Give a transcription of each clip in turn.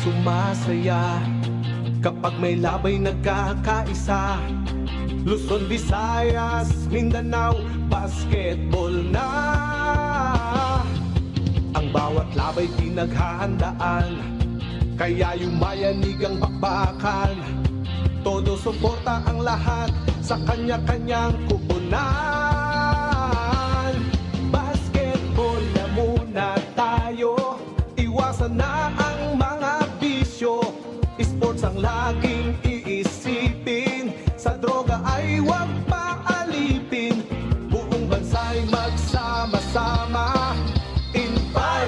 sumasaya kapag may labay nagkakaisa. Luzon, Visayas, Mindanao, basketball na. Ang bawat labay pinaghahandaan, kaya yumayanig ang bakbakan. Todo suporta ang lahat sa kanya-kanyang kupunan. Basketball na muna tayo, iwasan na ang mga bisyo. Sports ang laging iisipin, sa droga ay huwag paalipin. Buong bansa'y magsama-sama. In 5,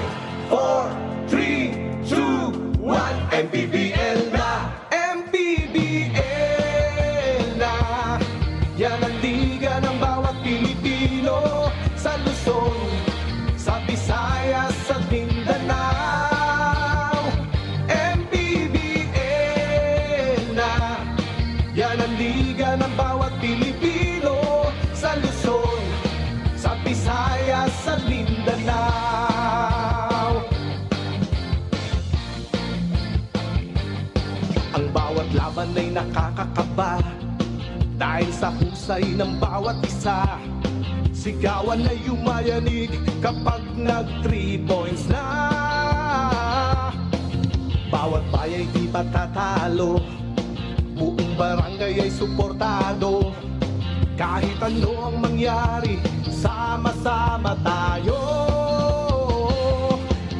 4, 3, 2, 1, MPBL na! MPBL na! Yan ang liga ng bawat Pilipino, sa Luzon, sa Visayas, sa Mindanao. MPBL na! Yan ang liga ng bawat Pilipino, sa Luzon, sa Visayas, sa Mindanao. Ang bawat laban ay nakakakaba dahil sa husay ng bawat isa. Sigawan ay yumayanig kapag nag 3 points na. Bawat bayay di patatalo, buong barangay ay suportado. Kahit ano ang mangyari, sama-sama tayo.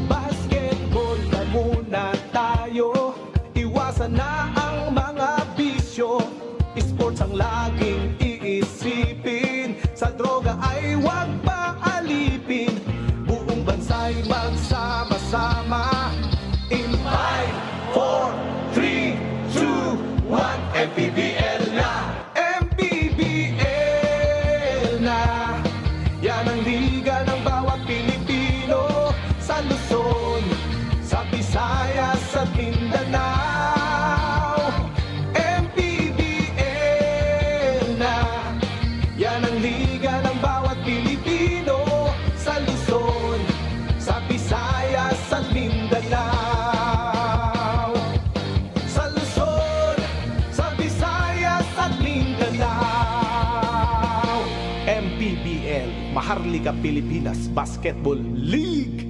Basketball na muna tayo, iwasan na ang mga bisyo. Sports ang laging iisipin, sa droga ay huwag paalipin. Buong bansa'y magsama-sama. In 5, 4, 3, 2, 1, MPBL na! MPBL na! Yan ang liga ng bawat Pilipino, sa Luzon, sa Visayas, sa Mindanao. MPBL na! Yan ang liga ng bawat Pilipino, sa Luzon, sa Visayas, sa Mindanao. Sa Luzon, sa Visayas, at Mindanao. MPBL, Maharlika Pilipinas Basketball League.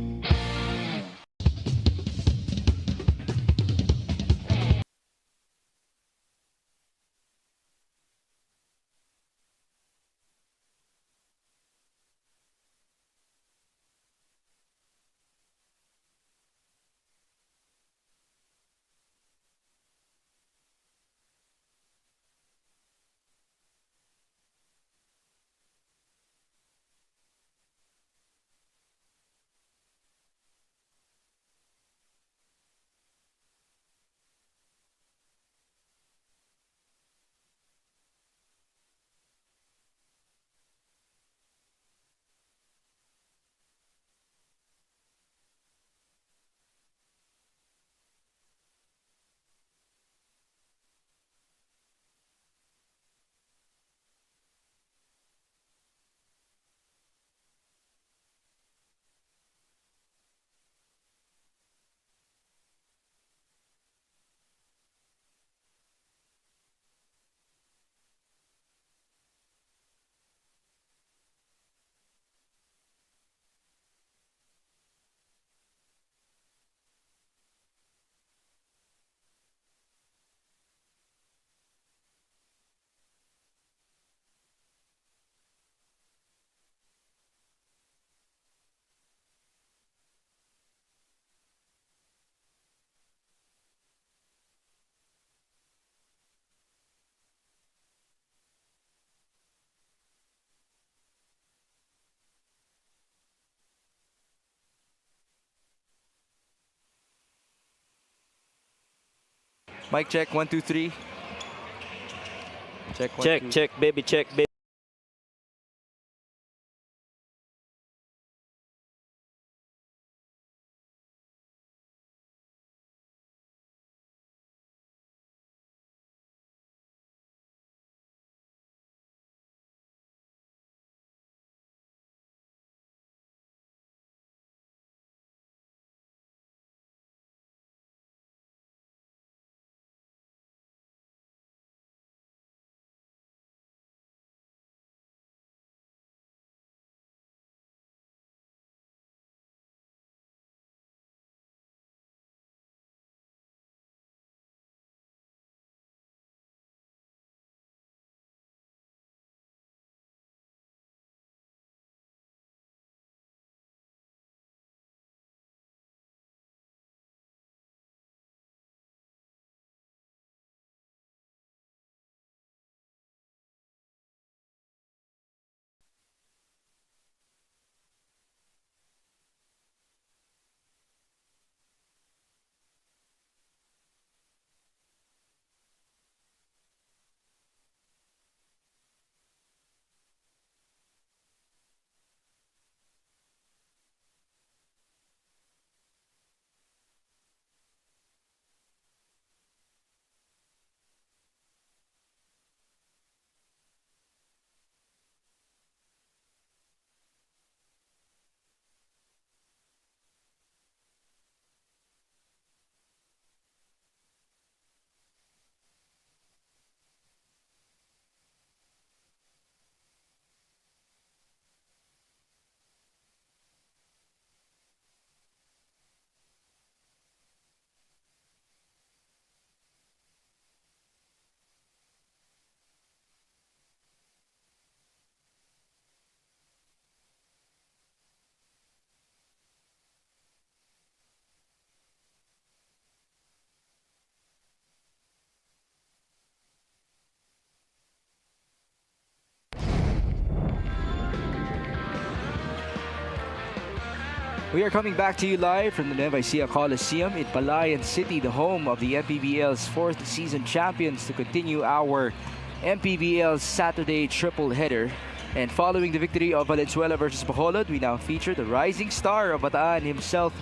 Mic check, 1, 2, 3. Check, 1, Check, 2. check, baby, check, baby. We are coming back to you live from the Nueva Ecija Coliseum in Palayan City, the home of the MPBL's fourth season champions, to continue our MPBL Saturday triple header. And following the victory of Valenzuela versus Bacolod, we now feature the rising star of Bataan himself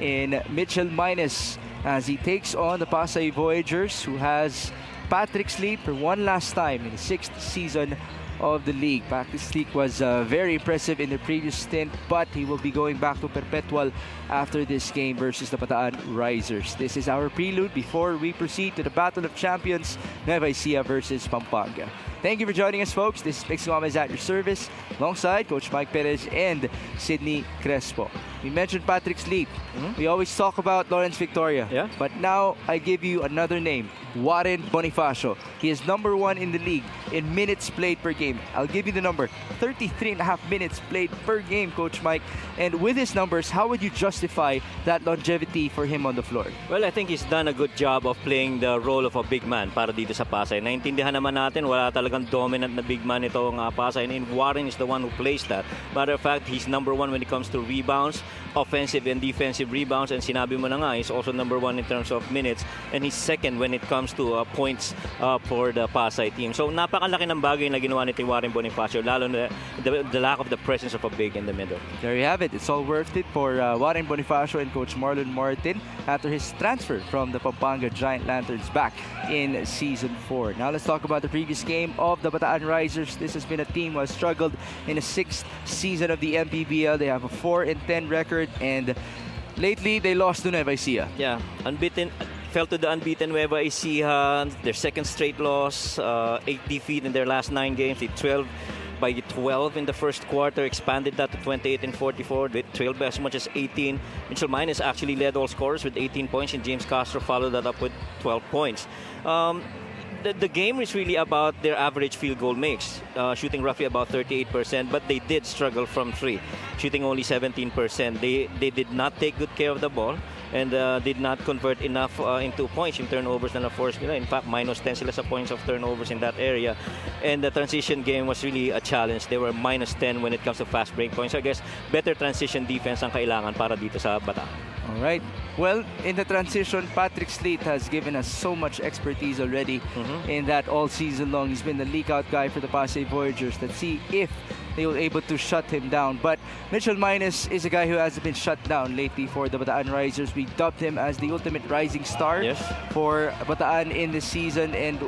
in Mitchell Minus as he takes on the Pasay Voyagers, who has Patrick Sleep for one last time in the sixth season of the league. Patrick Sleep was very impressive in the previous stint, but he will be going back to Perpetual after this game versus the Bataan Risers. This is our prelude before we proceed to the Battle of Champions, Nueva Ecija versus Pampanga. Thank you for joining us, folks. This is Pixel is at your service, alongside Coach Mike Perez and Sydney Crespo. We mentioned Patrick Sleep. We always talk about Lawrence Victoria. Yeah. But now I give you another name, Warren Bonifacio. He is #1 in the league in minutes played per game. I'll give you the number, 33.5 minutes played per game, Coach Mike. And with his numbers, how would you justify that longevity for him on the floor? Well, I think he's done a good job of playing the role of a big man para dito sa Pasay. Naintindihan naman natin, wala talagang dominant na big man ito ang Pasay. And Warren is the one who plays that. Matter of fact, he's #1 when it comes to rebounds, offensive and defensive rebounds. And sinabi mo na nga, he's also #1 in terms of minutes. And he's second when it comes to points for the Pasay team. So napakalaki ng bagay na ginawa ni Warren Bonifacio, lalo na the lack of the presence of a big in the middle. There you have it. It's all worth it for Warren Bonifacio and Coach Marlon Martin after his transfer from the Pampanga Giant Lanterns back in Season 4. Now let's talk about the previous game of the Bataan Risers. This has been a team who has struggled in the 6th season of the MPBL. They have a 4-10 record, and lately they lost to Nueva Ecija. Yeah, unbeaten. Fell to the unbeaten Nueva Ecija, their second straight loss, 8 defeat in their last 9 games. They 12 in the first quarter, expanded that to 28-44. They trailed by as much as 18. Mitchell Minus actually led all scorers with 18 points, and James Castro followed that up with 12 points. The game is really about their average field goal makes, shooting roughly about 38%, but they did struggle from 3, shooting only 17%. They did not take good care of the ball and did not convert enough into points in turnovers and, of course, in fact, -10 sila sa points of turnovers in that area. And the transition game was really a challenge. They were -10 when it comes to fast break points. So I guess better transition defense ang kailangan para dito sa Bataan. All right. Well, in the transition, Patrick Sleet has given us so much expertise already in that all season long. He's been the leak-out guy for the Pasay Voyagers. Let's see if they were able to shut him down. But Mitchell Minus is a guy who hasn't been shut down lately for the Bataan Risers. We dubbed him as the ultimate rising star for Bataan in this season. And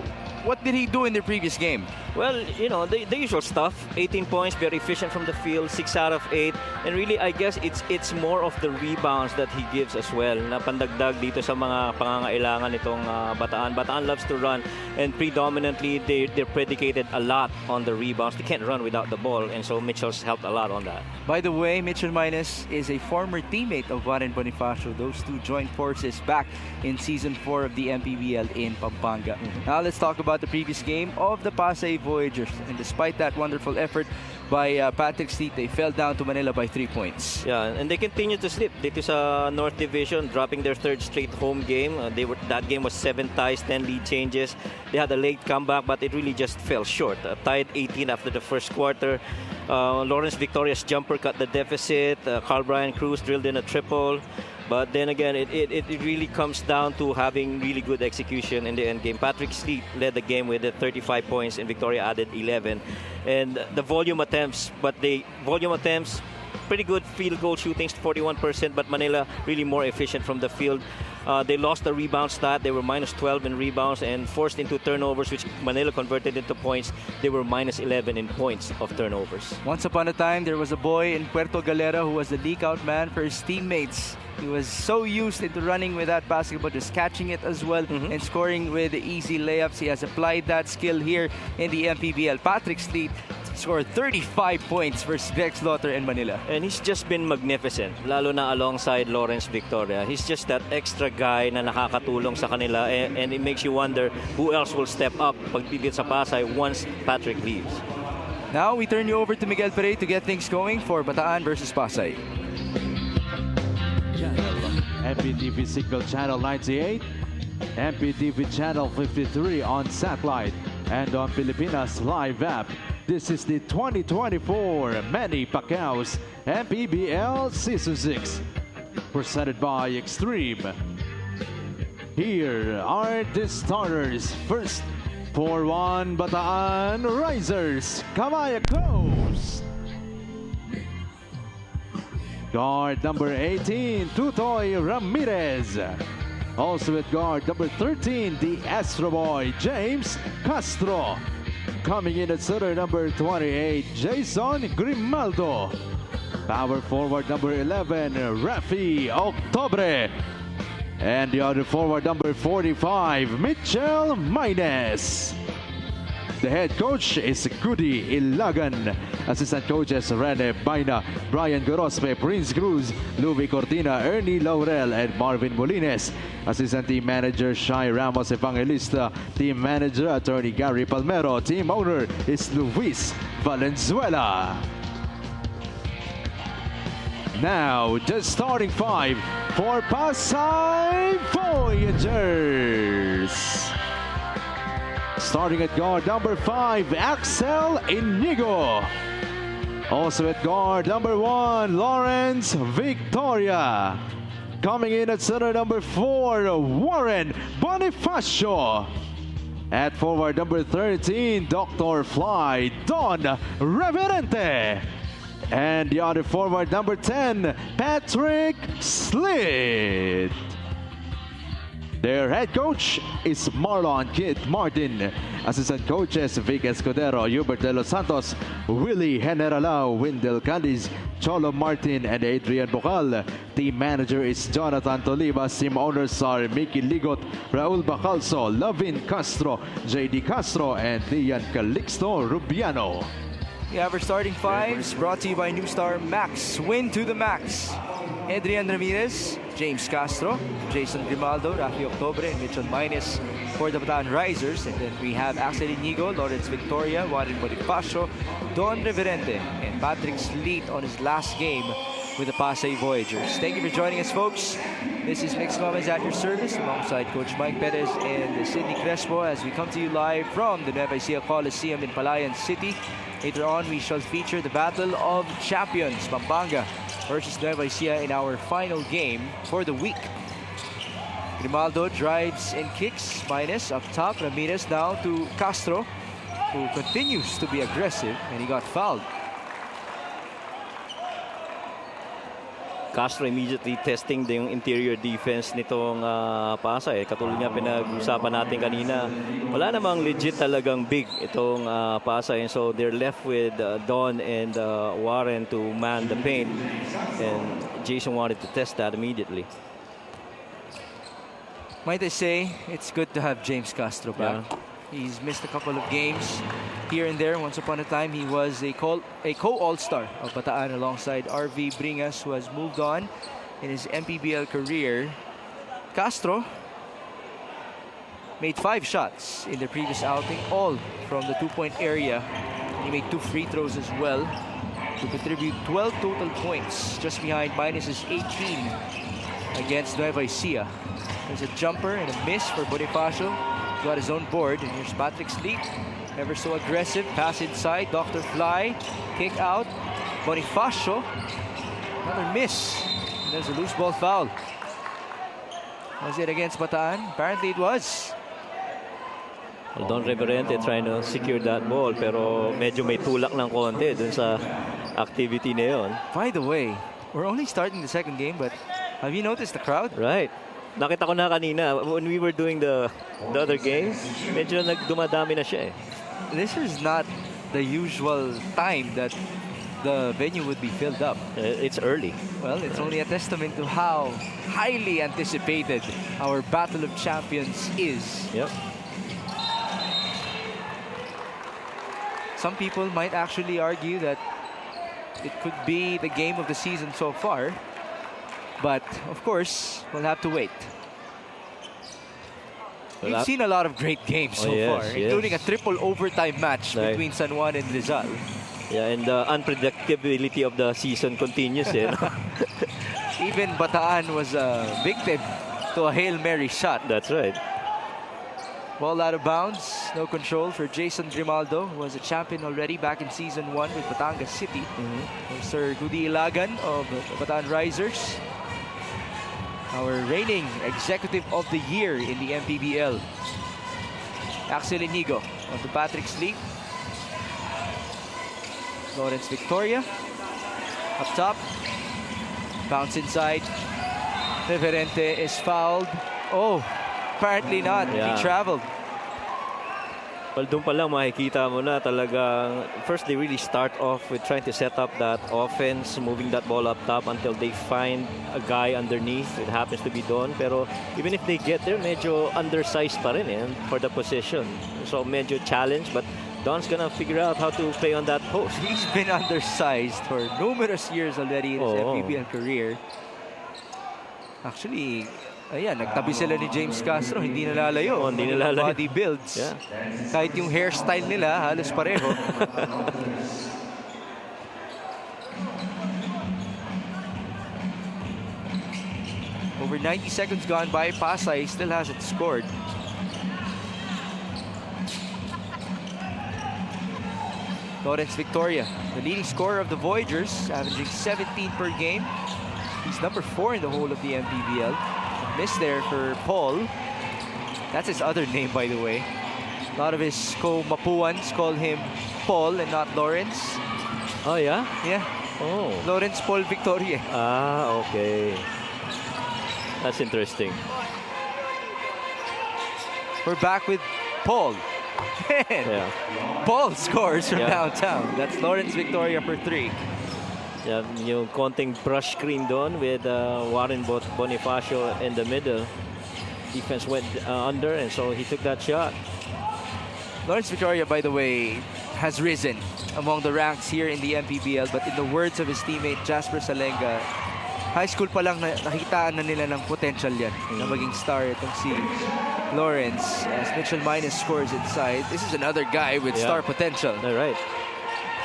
what did he do in the previous game? Well, the usual stuff. 18 points, very efficient from the field, 6 out of 8. And really, I guess it's more of the rebounds that he gives as well. Napandagdag dito sa mga pangangailangan nitong Bataan. Bataan loves to run, and predominantly they're predicated a lot on the rebounds. They can't run without the ball, and so Mitchell's helped a lot on that. By the way, Mitchell Minus is a former teammate of Warren Bonifacio. Those two joined forces back in Season 4 of the MPBL in Pampanga. Now let's talk about the previous game of the Pasay Voyagers. And despite that wonderful effort by Patrick Sleet, they fell down to Manila by 3 points. Yeah, and they continue to slip dito sa North Division, dropping their 3rd straight home game. That game was 7 ties, 10 lead changes. They had a late comeback, but it really just fell short. Tied 18 after the first quarter. Lawrence Victoria's jumper cut the deficit. Carl Brian Cruz drilled in a triple. But then again, it really comes down to having really good execution in the end game. Patrick Sleet led the game with 35 points, and Victoria added 11. And the volume attempts, pretty good field goal shootings, 41%, but Manila really more efficient from the field. They lost the rebound stat. They were -12 in rebounds and forced into turnovers, which Manila converted into points. They were -11 in points of turnovers. Once upon a time, there was a boy in Puerto Galera who was the leak-out man for his teammates. He was so used into running with that basketball, just catching it as well and scoring with easy layups. He has applied that skill here in the MPBL. Patrick Sleet scored 35 points versus Greg Slaughter in Manila. And he's just been magnificent, lalo na alongside Lawrence Victoria. He's just that extra guy na nakakatulong sa kanila, and it makes you wonder who else will step up pagpigil sa Pasay once Patrick leaves. Now we turn you over to Miguel Perez to get things going for Bataan versus Pasay. MPTV Signal Channel 98, MPTV Channel 53 on satellite, and on Pilipinas Live app. This is the 2024 Manny Pacquiao's MPBL Season 6 presented by Extreme. Here are the starters. First, for 1 Bataan Risers, Kamaya Coast. Guard number 18, Tutoy Ramirez. Also at guard number 13, the Astro Boy, James Castro. Coming in at center number 28, Jason Grimaldo. Power forward number 11, Rafi Octobre. And the other forward number 45, Mitchell Maynes. The head coach is Goody Ilagan. Assistant coaches Rene Baina, Brian Gorospe, Prince Cruz, Louie Cortina, Ernie Laurel, and Marvin Molines. Assistant team manager Shai Ramos Evangelista. Team manager attorney Gary Palmero. Team owner is Luis Valenzuela. Now, the starting 5 for Pasay Voyagers. Starting at guard number 5, Axel Inigo. Also at guard number 1, Lawrence Victoria. Coming in at center number 4, Warren Bonifacio. At forward number 13, Dr. Fly, Don Reverente. And the other forward number 10, Patrick Slid. Their head coach is Marlon Kit Martin. Assistant coaches Vic Escudero, Hubert De Los Santos, Willie Generalao, Wendell Cadiz, Cholo Martin, and Adrian Bocal. Team manager is Jonathan Tolivas. Team owners are Mickey Ligot, Raul Bacalso, Lavin Castro, JD Castro, and Dian Calixto Rubiano. The average starting 5s brought to you by New Star Max. Win to the max. Adrian Ramirez, James Castro, Jason Grimaldo, Rafi Octobre, and Mitchell Maynes for the Bataan Risers. And then we have Axel Inigo, Lawrence Victoria, Warren Bonifacio, Don Reverente, and Patrick Sleet on his last game with the Pasay Voyagers. Thank you for joining us, folks. This is Mix Comments at your service alongside Coach Mike Perez and Sidney Crespo as we come to you live from the Nueva Ecija Coliseum in Palayan City. Later on, we shall feature the Battle of Champions, Pampanga versus Nueva Ecija in our final game for the week. Grimaldo drives and kicks, Maynes up top, Ramirez now to Castro, who continues to be aggressive, and he got fouled. Castro immediately testing yung interior defense nitong Pasay. Katulad nga pinag-usapan natin kanina, wala namang legit talagang big itong Pasay. And so they're left with Don and Warren to man the paint. And Jason wanted to test that immediately. Might I say, it's good to have James Castro back. Yeah. He's missed a couple of games here and there. Once upon a time, he was a co-all-star of Bataan alongside RV Bringas, who has moved on in his MPBL career. Castro made 5 shots in the previous outing, all from the 2-point area. He made 2 free throws as well to contribute 12 total points, just behind Minus's 18 against Nueva Ecija. There's a jumper and a miss for Bonifacio. Got his own board, and here's Patrick Sleep. Never so aggressive. Pass inside. Dr. Fly. Kick out. Bonifacio. Another miss. And there's a loose ball foul. Was it against Bataan? Apparently it was. Well, Don Reverente trying to secure that ball, pero medyo may tulak ng konti dun sa activity na yun. By the way, we're only starting the second game, but have you noticed the crowd? Right. Nakita ko na kanina when we were doing the other game, medyo nagdumadami na siya eh. This is not the usual time that the venue would be filled up. It's early. Well, it's only a testament to how highly anticipated our Battle of Champions is. Yep. Some people might actually argue that it could be the game of the season so far. But, of course, we'll have to wait. Well, We've seen a lot of great games so far, including a triple overtime match between San Juan and Rizal. Yeah, and the unpredictability of the season continues. Even Bataan was a victim to a Hail Mary shot. That's right. Ball out of bounds. No control for Jason Grimaldo, who was a champion already back in Season 1 with Batangas City. Sir Goody Ilagan of Bataan Risers. our reigning Executive of the Year in the MPBL. Axel Inigo onto Patrick's lead. Lawrence Victoria up top. Bounce inside. Reverente is fouled. Oh, apparently not. Yeah. He traveled. Well, doon pa lang makikita mo na talagang first they really start off with trying to set up that offense, moving that ball up top until they find a guy underneath. It happens to be Don, pero even if they get there, medyo undersized pa rin for the position. So medyo challenge, but Don's gonna figure out how to play on that post. He's been undersized for numerous years already in his MPBL career. Actually, ayan, nagtabi sila ni James Castro, hindi nalalayo. Hindi nalalayo. Body builds. Yeah. Kahit yung hairstyle nila, halos pareho. Over 90 seconds gone by, Pasay still hasn't scored. Lawrence Victoria, the leading scorer of the Voyagers, averaging 17 per game. He's number 4 in the whole of the MPBL. Miss there for Paul. That's his other name, by the way. A lot of his co-Mapuans call him Paul and not Lawrence. Oh, yeah? Yeah. Oh. Lawrence Paul Victoria. Ah, okay. That's interesting. We're back with Paul. Yeah. Paul scores from Yeah. downtown. That's Lawrence Victoria for 3. Yeah, yung konting brush screen doon with Warren Bonifacio in the middle. Defense went under, and so he took that shot. Lawrence Victoria, by the way, has risen among the ranks here in the MPBL. But in the words of his teammate Jasper Salenga, high school pa lang nakitaan na nila ng potential yan na maging star itong si Lawrence. As Mitchell Minus scores inside, this is another guy with star potential. All right.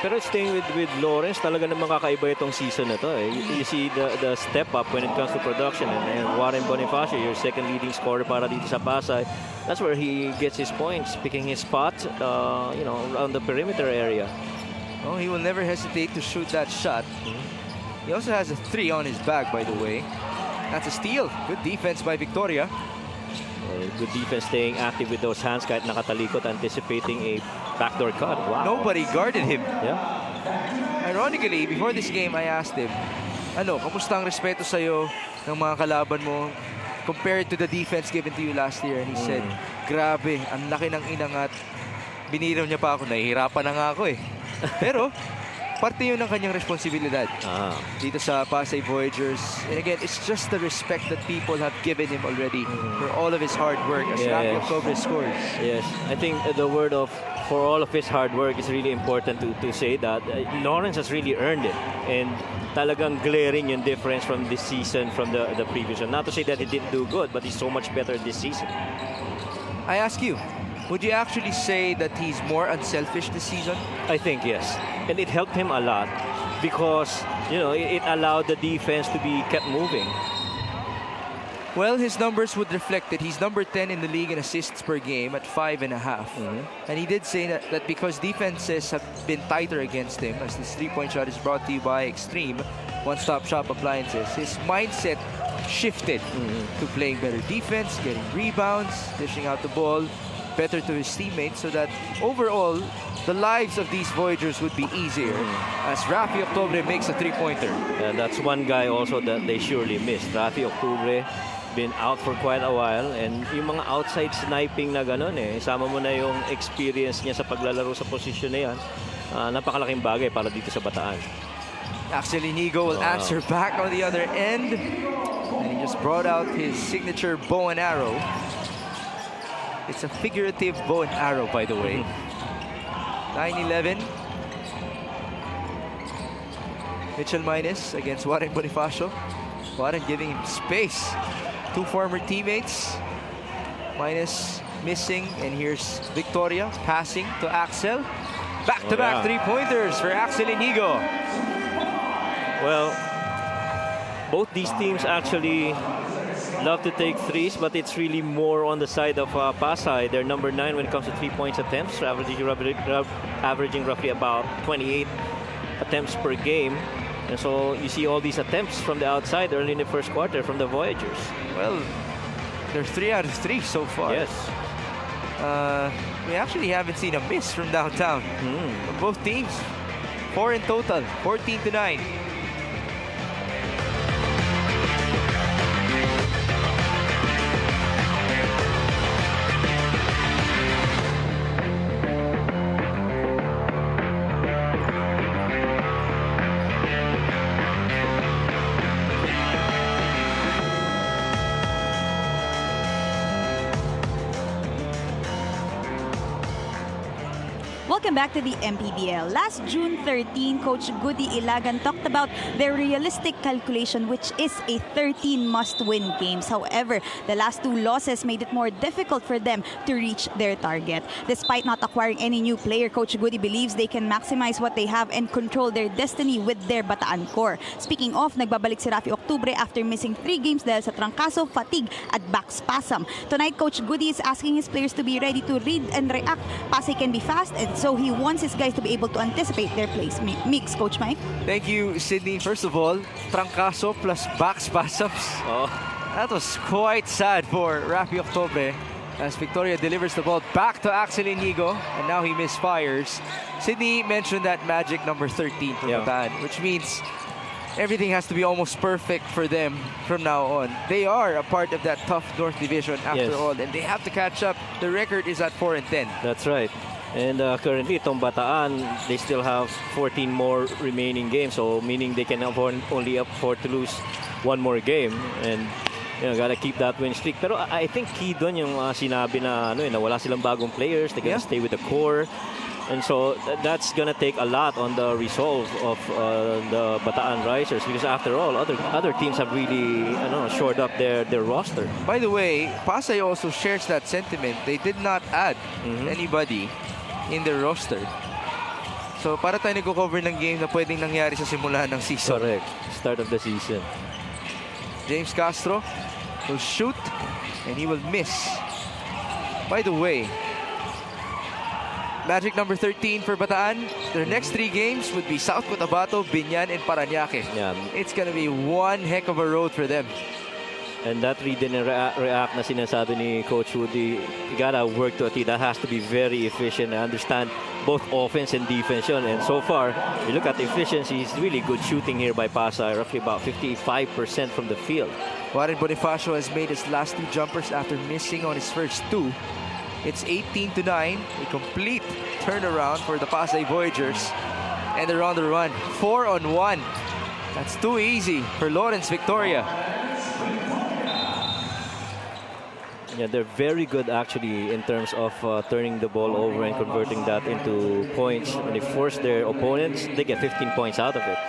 Pero staying with Lawrence, talaga namang kakaiba itong season na to. You see the step up when it comes to production. And Warren Bonifacio, your second leading scorer para dito sa Pasay, that's where he gets his points, picking his spot, around the perimeter area. Oh, he will never hesitate to shoot that shot. He also has a 3 on his bag, by the way. That's a steal. Good defense by Victoria. Good defense, staying active with those hands kahit nakatalikot, anticipating a backdoor cut. Wow. Nobody guarded him. Yeah. Ironically, before this game, I asked him, kamusta ang respeto sa'yo ng mga kalaban mo compared to the defense given to you last year? And he said, grabe, ang laki ng inangat. Biniraw niya pa ako, nahihirapan na nga ako eh. Pero, parte yun ng kanyang responsibilidad dito sa Pasay Voyagers. And again, it's just the respect that people have given him already for all of his hard work as Rafael Cobre scores. Yes, I think the word of for all of his hard work is really important to say that Lawrence has really earned it. And talagang glaring yung difference from this season from the previous one. Not to say that he didn't do good, but he's so much better this season. I ask you, would you actually say that he's more unselfish this season? I think yes. And it helped him a lot because, it allowed the defense to be kept moving. Well, his numbers would reflect it. He's number 10 in the league in assists per game at 5.5. And he did say that because defenses have been tighter against him, as this three-point shot is brought to you by Extreme One-Stop Shop Appliances, his mindset shifted to playing better defense, getting rebounds, dishing out the ball better to his teammates, so that overall the lives of these Voyagers would be easier as Rafi Octobre makes a three-pointer. And that's one guy also that they surely missed. Rafi Octobre been out for quite a while, and yung mga outside sniping na gano'n isama mo na yung experience niya sa paglalaro sa posisyon na yan, napakalaking bagay para dito sa Bataan. Axel Inigo will answer back on the other end, and he just brought out his signature bow and arrow. It's a figurative bow and arrow, by the way. 9-11. Mitchell Minus against Warren Bonifacio. Warren giving him space. 2 former teammates. Minus missing, and here's Victoria passing to Axel. Back-to-back three-pointers for Axel Inigo. Well, both these teams actually love to take threes, but it's really more on the side of Pasay. They're number 9 when it comes to 3-point attempts, averaging roughly about 28 attempts per game. And so you see all these attempts from the outside early in the first quarter from the Voyagers. Well, they're 3 out of 3 so far. Yes. We actually haven't seen a miss from downtown. From both teams. 4 in total, 14-9. Welcome back to the MPBL. Last June 13, Coach Goody Ilagan talked about their realistic calculation, which is a 13 must-win games. However, the last 2 losses made it more difficult for them to reach their target. Despite not acquiring any new player, Coach Goody believes they can maximize what they have and control their destiny with their Bataan core. Speaking of, nagbabalik si Rafi Octubre after missing 3 games dahil sa trangkaso, fatigue at back spasm. Tonight, Coach Goody is asking his players to be ready to read and react. Pasay can be fast, and so he wants his guys to be able to anticipate their plays mix. Coach Mike? Thank you, Sydney. First of all, trangkaso plus back spasms. Oh. That was quite sad for Rafi Octobre as Victoria delivers the ball back to Axel Inigo, and now he misfires. Sydney mentioned that magic number 13 for Bataan, which means everything has to be almost perfect for them from now on. They are a part of that tough North Division after all, and they have to catch up. The record is at 4-10. That's right. And currently, itong Bataan, they still have 14 more remaining games. So, meaning they can only afford to lose 1 more game. And, gotta keep that win streak. Pero I think key doon yung sinabi na, na wala silang bagong players. They gotta stay with the core. And so, that's gonna take a lot on the resolve of the Bataan Risers. Because after all, other teams have really, shored up their roster. By the way, Pasay also shares that sentiment. They did not add anybody in their roster. So para tayo nag-cover ng game na pwedeng nangyari sa simula ng season. Correct. Start of the season. James Castro will shoot and he will miss. By the way, magic number 13 for Bataan. Their next 3 games would be South Cotabato, Binyan, and Parañaque. Yeah. It's gonna be one heck of a road for them. And that read and react na sinasabi ni Coach Woody, you gotta work to a team. That has to be very efficient and understand both offense and defense. And so far, you look at the efficiency, it's really good shooting here by Pasay, roughly about 55% from the field. Warren Bonifacio has made his last 2 jumpers after missing on his first 2. It's 18-9, a complete turnaround for the Pasay Voyagers. And they're on the run, 4-on-1. That's too easy for Lawrence Victoria. Yeah, they're very good actually in terms of turning the ball over and converting that into points. When they force their opponents, they get 15 points out of it.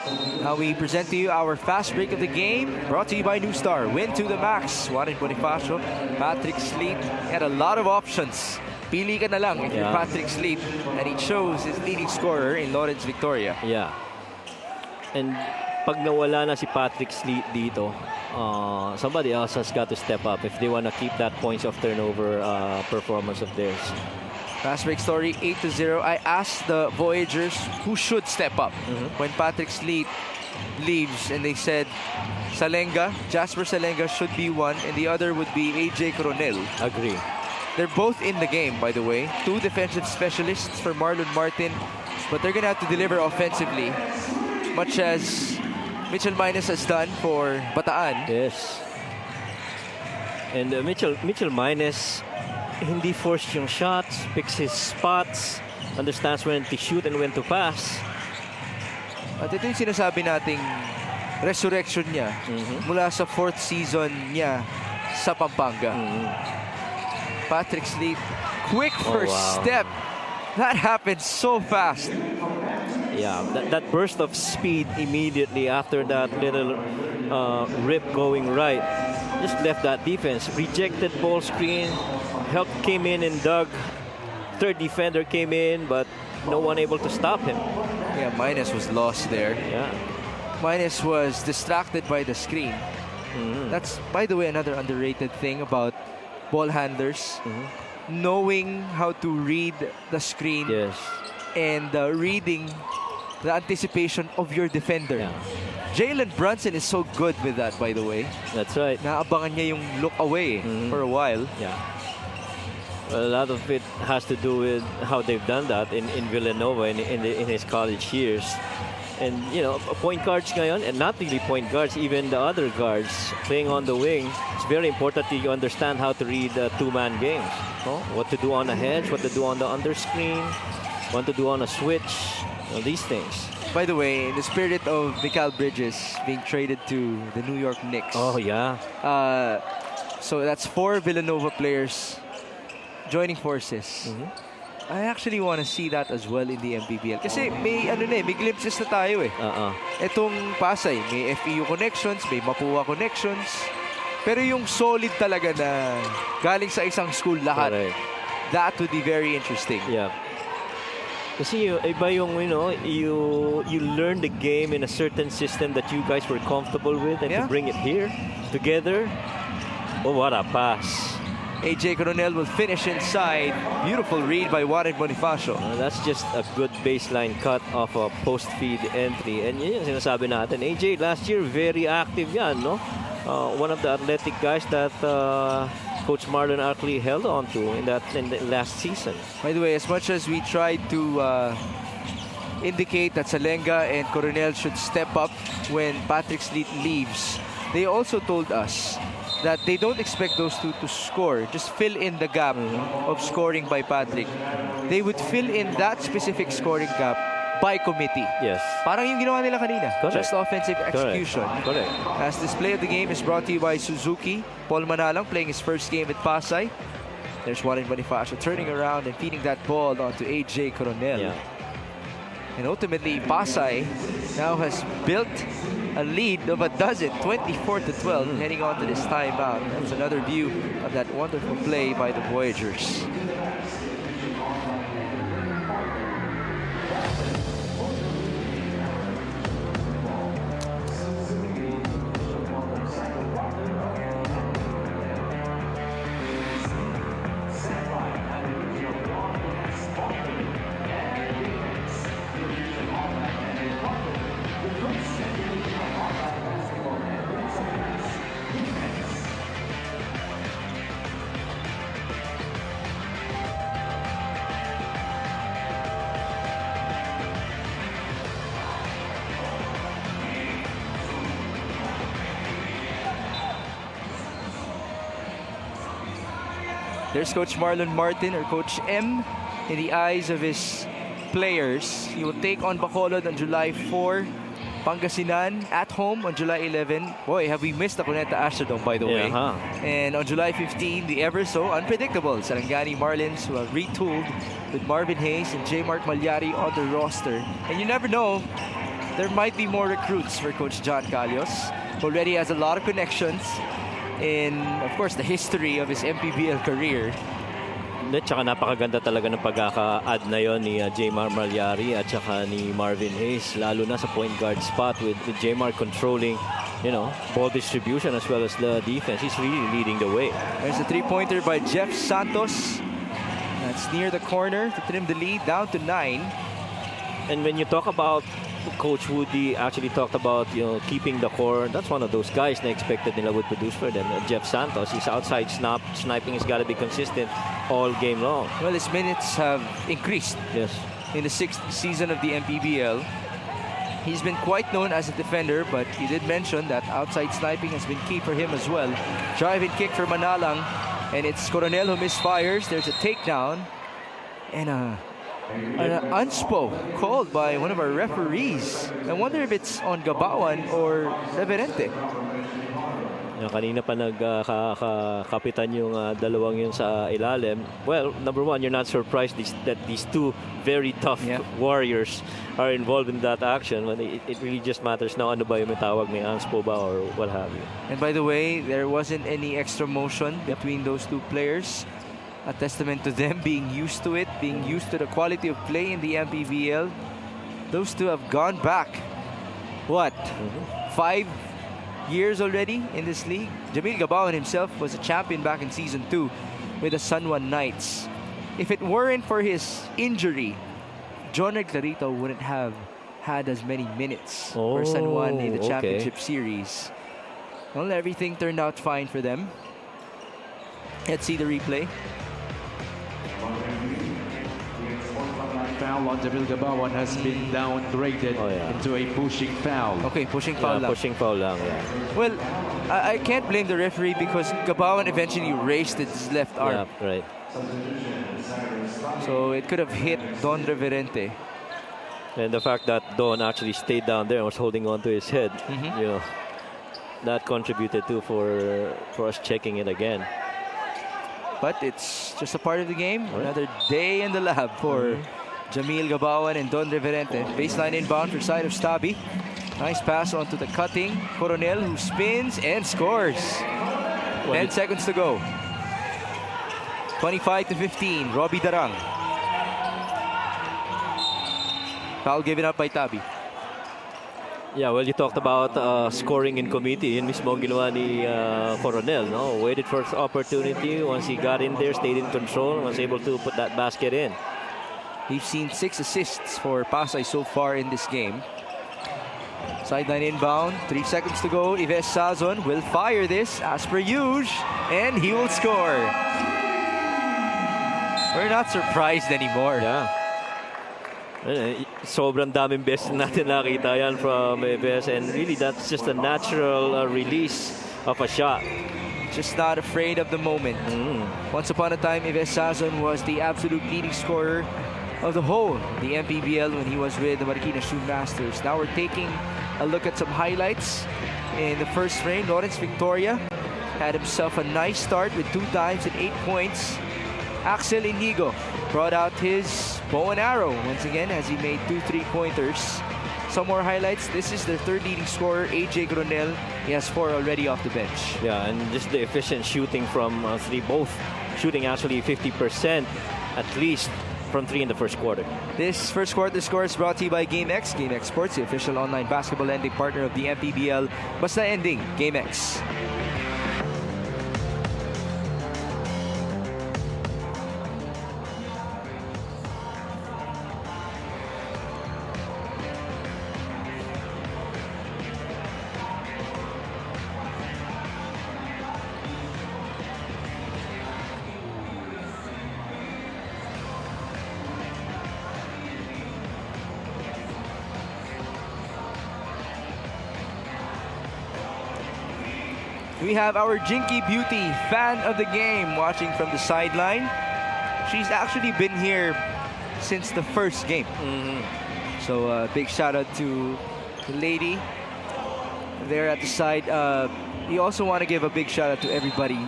Now we present to you our fast break of the game, brought to you by New Star. Win to the max. Warren Bonifacio, Patrick Sleep had a lot of options. Pili ka na lang if you're Patrick Sleep, and he chose his leading scorer in Lawrence Victoria. Yeah. And pag nawala na si Patrick Sleep dito, somebody else has got to step up if they want to keep that points of turnover performance of theirs. Fast break story, 8-0. I asked the Voyagers who should step up when Patrick Sleet leaves, and they said Salenga, Jasper Salenga should be one, and the other would be AJ Coronel. Agree. They're both in the game, by the way. 2 defensive specialists for Marlon Martin, but they're going to have to deliver offensively, much as Mitchell Minus has done for Bataan. Yes. And Mitchell Minus, hindi force yung shots, picks his spots, understands when to shoot and when to pass. At ito yung sinasabi nating resurrection niya mula sa 4th season niya sa Pampanga. Patrick Sleet, quick first step. That happened so fast. Yeah, that burst of speed immediately after that little rip going right just left that defense. Rejected ball screen, help came in and dug. 3rd defender came in, but no one able to stop him. Yeah, Minus was lost there. Yeah. Minus was distracted by the screen. That's, by the way, another underrated thing about ball handlers. Knowing how to read the screen Yes. and reading the anticipation of your defender. Yeah. Jalen Brunson is so good with that, by the way. That's right. Naabangan niya yung look away for a while. Yeah. Well, a lot of it has to do with how they've done that in Villanova in his college years. And, you know, point guards ngayon, and not really point guards, even the other guards playing on the wing, it's very important that you understand how to read two-man games. No? What to do on a hedge, what to do on the underscreen, what to do on a switch, you know, these things. By the way, in the spirit of Mikal Bridges being traded to the New York Knicks. Oh, yeah. So that's 4 Villanova players joining forces. I actually want to see that as well in the MPBL. Kasi may glimpses na tayo eh. Etong Pasay, may FEU connections, may Mapua connections. Pero yung solid talaga na galing sa isang school lahat. Correct. That would be very interesting. Yeah. Kasi iba yung, you know, you learn the game in a certain system that you guys were comfortable with, and to bring it here together, oh, what a pass. AJ Coronel will finish inside. Beautiful read by Warren Bonifacio. That's just a good baseline cut off a post-feed entry. And yun yung sinasabi natin. AJ last year, very active yan, no? One of the athletic guys that Coach Marlon Arkley held on to in the last season. By the way, as much as we tried to indicate that Salenga and Coronel should step up when Patrick Sleet leaves, they also told us that they don't expect those two to score, just fill in the gap of scoring by Patrick. They would fill in that specific scoring gap by committee. Yes. Parang yung ginawa nila kanina. Correct. Just offensive execution. Correct. As this play of the game is brought to you by Suzuki. Paul Manalang playing his first game at Pasay. There's Warren Bonifacio turning around and feeding that ball onto AJ Coronel. Yeah. And ultimately, Pasay now has built a lead of a dozen, 24-12, heading on to this timeout. That's another view of that wonderful play by the Voyagers. There's Coach Marlon Martin, or Coach M, in the eyes of his players. He will take on Bacolod on July 4. Pangasinan at home on July 11. Boy, have we missed the Cuneta Astrodome, by the way. And on July 15, the ever so unpredictable Sarangani Marlins, who have retooled with Marvin Hayes and J. Mark Malyari on the roster. And you never know, there might be more recruits for Coach John Calios. Already has a lot of connections in, of course, the history of his MPBL career. Tsaka napakaganda talaga ng pagkaka-add na yon ni J-Mar Malyari at tsaka ni Marvin Hayes, lalo na sa point guard spot with J-Mar controlling, you know, ball distribution as well as the defense. He's really leading the way. There's a three-pointer by Jeff Santos. That's near the corner to trim the lead down to 9. And when you talk about Coach Woody actually talked about, you know, keeping the core. That's one of those guys na expected nila would produce for them. Jeff Santos, his outside sniping has got to be consistent all game long. Well, his minutes have increased. Yes. In the 6th season of the MPBL. He's been quite known as a defender, but he did mention that outside sniping has been key for him as well. Driving kick for Manalang, and it's Coronel who misfires. There's a takedown, and an unspo called by one of our referees. I wonder if it's on Gabawan or Reverente. Kanina pa nagkapitan yung dalawang yun sa ilalim. Well, number one, you're not surprised that these two very tough warriors are involved in that action. It really just matters now ano ba yung tawag, may unspo ba or what have you. And by the way, there wasn't any extra motion between those two players. A testament to them being used to it, being used to the quality of play in the MPBL. Those two have gone back, what, 5 years already in this league? Jamil Gabawan himself was a champion back in Season 2 with the San Juan Knights. If it weren't for his injury, John Clarito wouldn't have had as many minutes for San Juan in the okay. championship series. Well, everything turned out fine for them. Let's see the replay. Foul on Jamil Gabawan has been downgraded into a pushing foul. Okay, pushing foul lang. Pushing foul lang, Well, I can't blame the referee because Gabawan eventually raised his left arm. Yeah, right. So it could have hit Don Reverente. And the fact that Don actually stayed down there and was holding on to his head, you know, that contributed too for us checking it again. But it's just a part of the game. Another day in the lab for Jamil Gabawan and Don Reverente. Baseline inbound for side of Stabby. Nice pass onto the cutting Coronel, who spins and scores. 10 seconds to go. 25-15. Robbie Darang. Foul given up by Tabi. Yeah, well, you talked about scoring in committee. Yun mismo ang ginawa ni Coronel, no? Waited for his opportunity. Once he got in there, stayed in control, was able to put that basket in. We've seen 6 assists for Pasay so far in this game. Sideline inbound, 3 seconds to go. Yves Sazon will fire this as per usual, and he will score. We're not surprised anymore. Yeah. Sobrang daming beses natin nakita yan from Yves, and really that's just a natural release of a shot. Just not afraid of the moment. Once upon a time, Yves Sazon was the absolute leading scorer of the whole, the MPBL, when he was with the Marikina Shoe Masters. Now we're taking a look at some highlights. In the first frame, Lawrence Victoria had himself a nice start with 2 dimes and 8 points. Axel Inigo brought out his bow and arrow once again as he made 2 3-pointers. Some more highlights. This is their third leading scorer, AJ Coronel. He has 4 already off the bench. Yeah, and just the efficient shooting from 3, both shooting actually 50% at least from 3 in the first quarter. This first quarter score is brought to you by GameX. GameX Sports, the official online basketball lending partner of the MPBL. Basta ending, GameX. We have our Jinky Beauty, fan of the game, watching from the sideline. She's actually been here since the first game. So big shout out to the lady there at the side. We also want to give a big shout out to everybody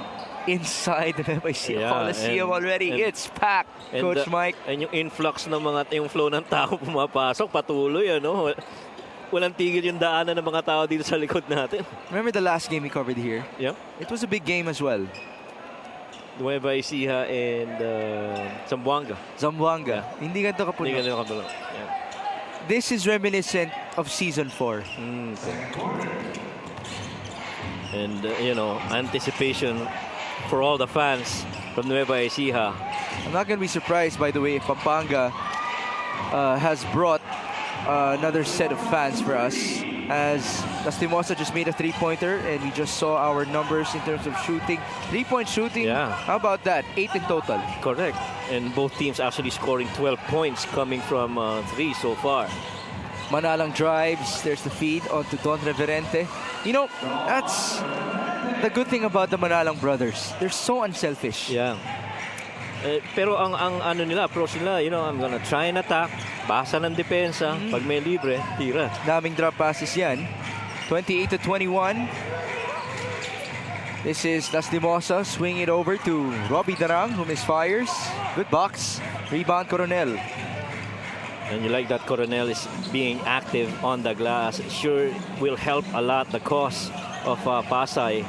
inside the MPBL Coliseum already. It's packed, Coach Mike. And yung influx ng yung flow ng tao pumapasok, patuloy, ano? Walang tigil yung daanan ng mga tao dito sa likod natin. Remember the last game we covered here? Yeah. It was a big game as well. Nueva Ecija and Zamboanga. Zamboanga. Hindi ganito kapuno. Hindi ganito kapuno. Yeah. This is reminiscent of Season 4. And, you know, anticipation for all the fans from Nueva Ecija. I'm not going to be surprised, by the way, if Pampanga has brought another set of fans for us, as Lastimosa just made a 3-pointer and we just saw our numbers in terms of shooting. 3-point shooting, how about that? 8 in total. Correct. And both teams actually scoring 12 points coming from 3 so far. Manalang drives, there's the feed onto Don Reverente. You know, that's the good thing about the Manalang brothers. They're so unselfish. Yeah. Pero ang ano nila, approach nila, you know, I'm gonna try and attack, basa ng depensa, pag may libre, tira. Daming drop passes yan. 28-21. This is Lastimosa, swing it over to Robbie Darang, who misfires. Good box. Rebound Coronel. And you like that Coronel is being active on the glass. Sure will help a lot the cause of Pasay.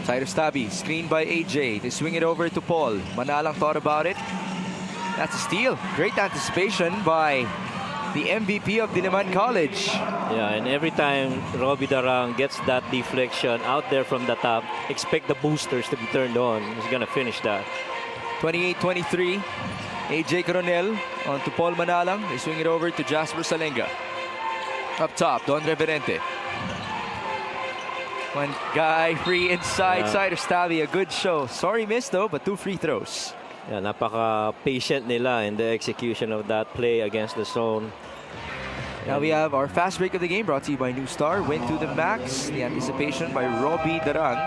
Side of Stabby, screened by AJ. They swing it over to Paul. Manalang thought about it. That's a steal. Great anticipation by the MVP of Diliman College. Yeah, and every time Robbie Darang gets that deflection out there from the top, expect the boosters to be turned on. He's gonna finish that. 28-23. AJ Coronel on to Paul Manalang. They swing it over to Jasper Salenga. Up top, Don Reverente. One guy free inside. Cider Stabby, a good show. Sorry missed though, but 2 free throws. Yeah, napaka-patient nila in the execution of that play against the zone. Now we have our fast break of the game brought to you by New Star. Went to the max. The anticipation by Robbie Darang.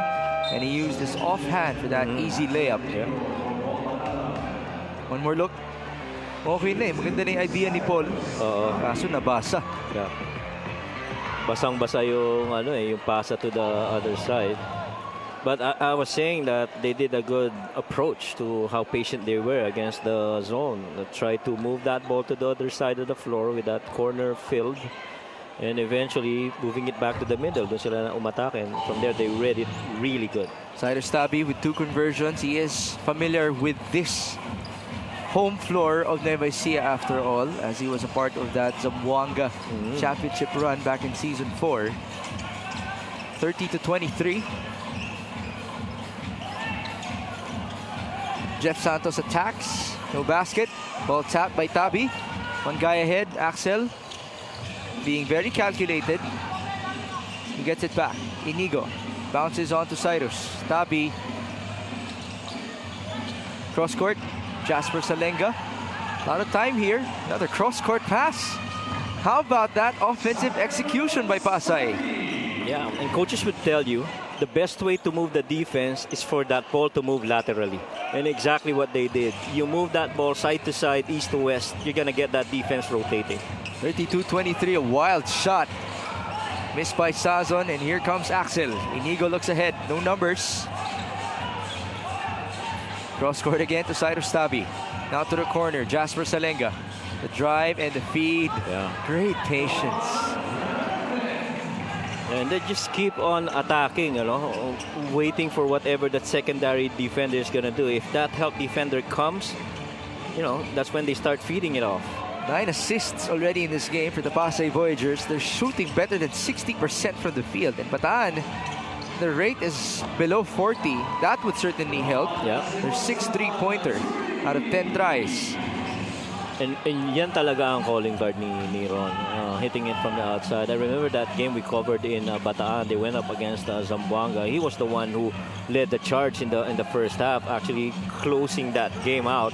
And he used his offhand for that easy layup. Yeah. One more look. Okay na eh. Maganda na yung idea ni Paul. Kaso nabasa. Yeah. Basang-basa yung yung pasa to the other side. But I was saying that they did a good approach to how patient they were against the zone. They tried to move that ball to the other side of the floor with that corner filled. And eventually moving it back to the middle. Doon sila na umatake. And from there, they read it really good. Cider Stabby with 2 conversions. He is familiar with this home floor of Nueva Ecija after all, as he was a part of that Zamboanga championship run back in season 4. 30-23. Jeff Santos attacks. No basket. Ball tapped by Tabi. One guy ahead, Axel. Being very calculated. He gets it back. Inigo bounces on to Cyrus. Tabi. Cross court. Jasper Salenga. A lot of time here. Another cross court pass. How about that offensive execution by Pasay? Yeah, and coaches would tell you the best way to move the defense is for that ball to move laterally. And exactly what they did. You move that ball side to side, east to west, you're going to get that defense rotating. 32-23, a wild shot. Missed by Sazon, and here comes Axel. Inigo looks ahead, no numbers. Cross court again to Cyrus Tabi. Now to the corner, Jasper Salenga. The drive and the feed. Yeah. Great patience. And they just keep on attacking, waiting for whatever that secondary defender is going to do. If that help defender comes, that's when they start feeding it off. 9 assists already in this game for the Pasay Voyagers. They're shooting better than 60% from the field. And Bataan, the rate is below 40. That would certainly help. Yeah. There's 6 3-pointer out of 10 tries. And yan talaga ang calling card ni Ron, hitting it from the outside. I remember that game we covered in Bataan. They went up against Zamboanga. He was the one who led the charge in the first half, actually closing that game out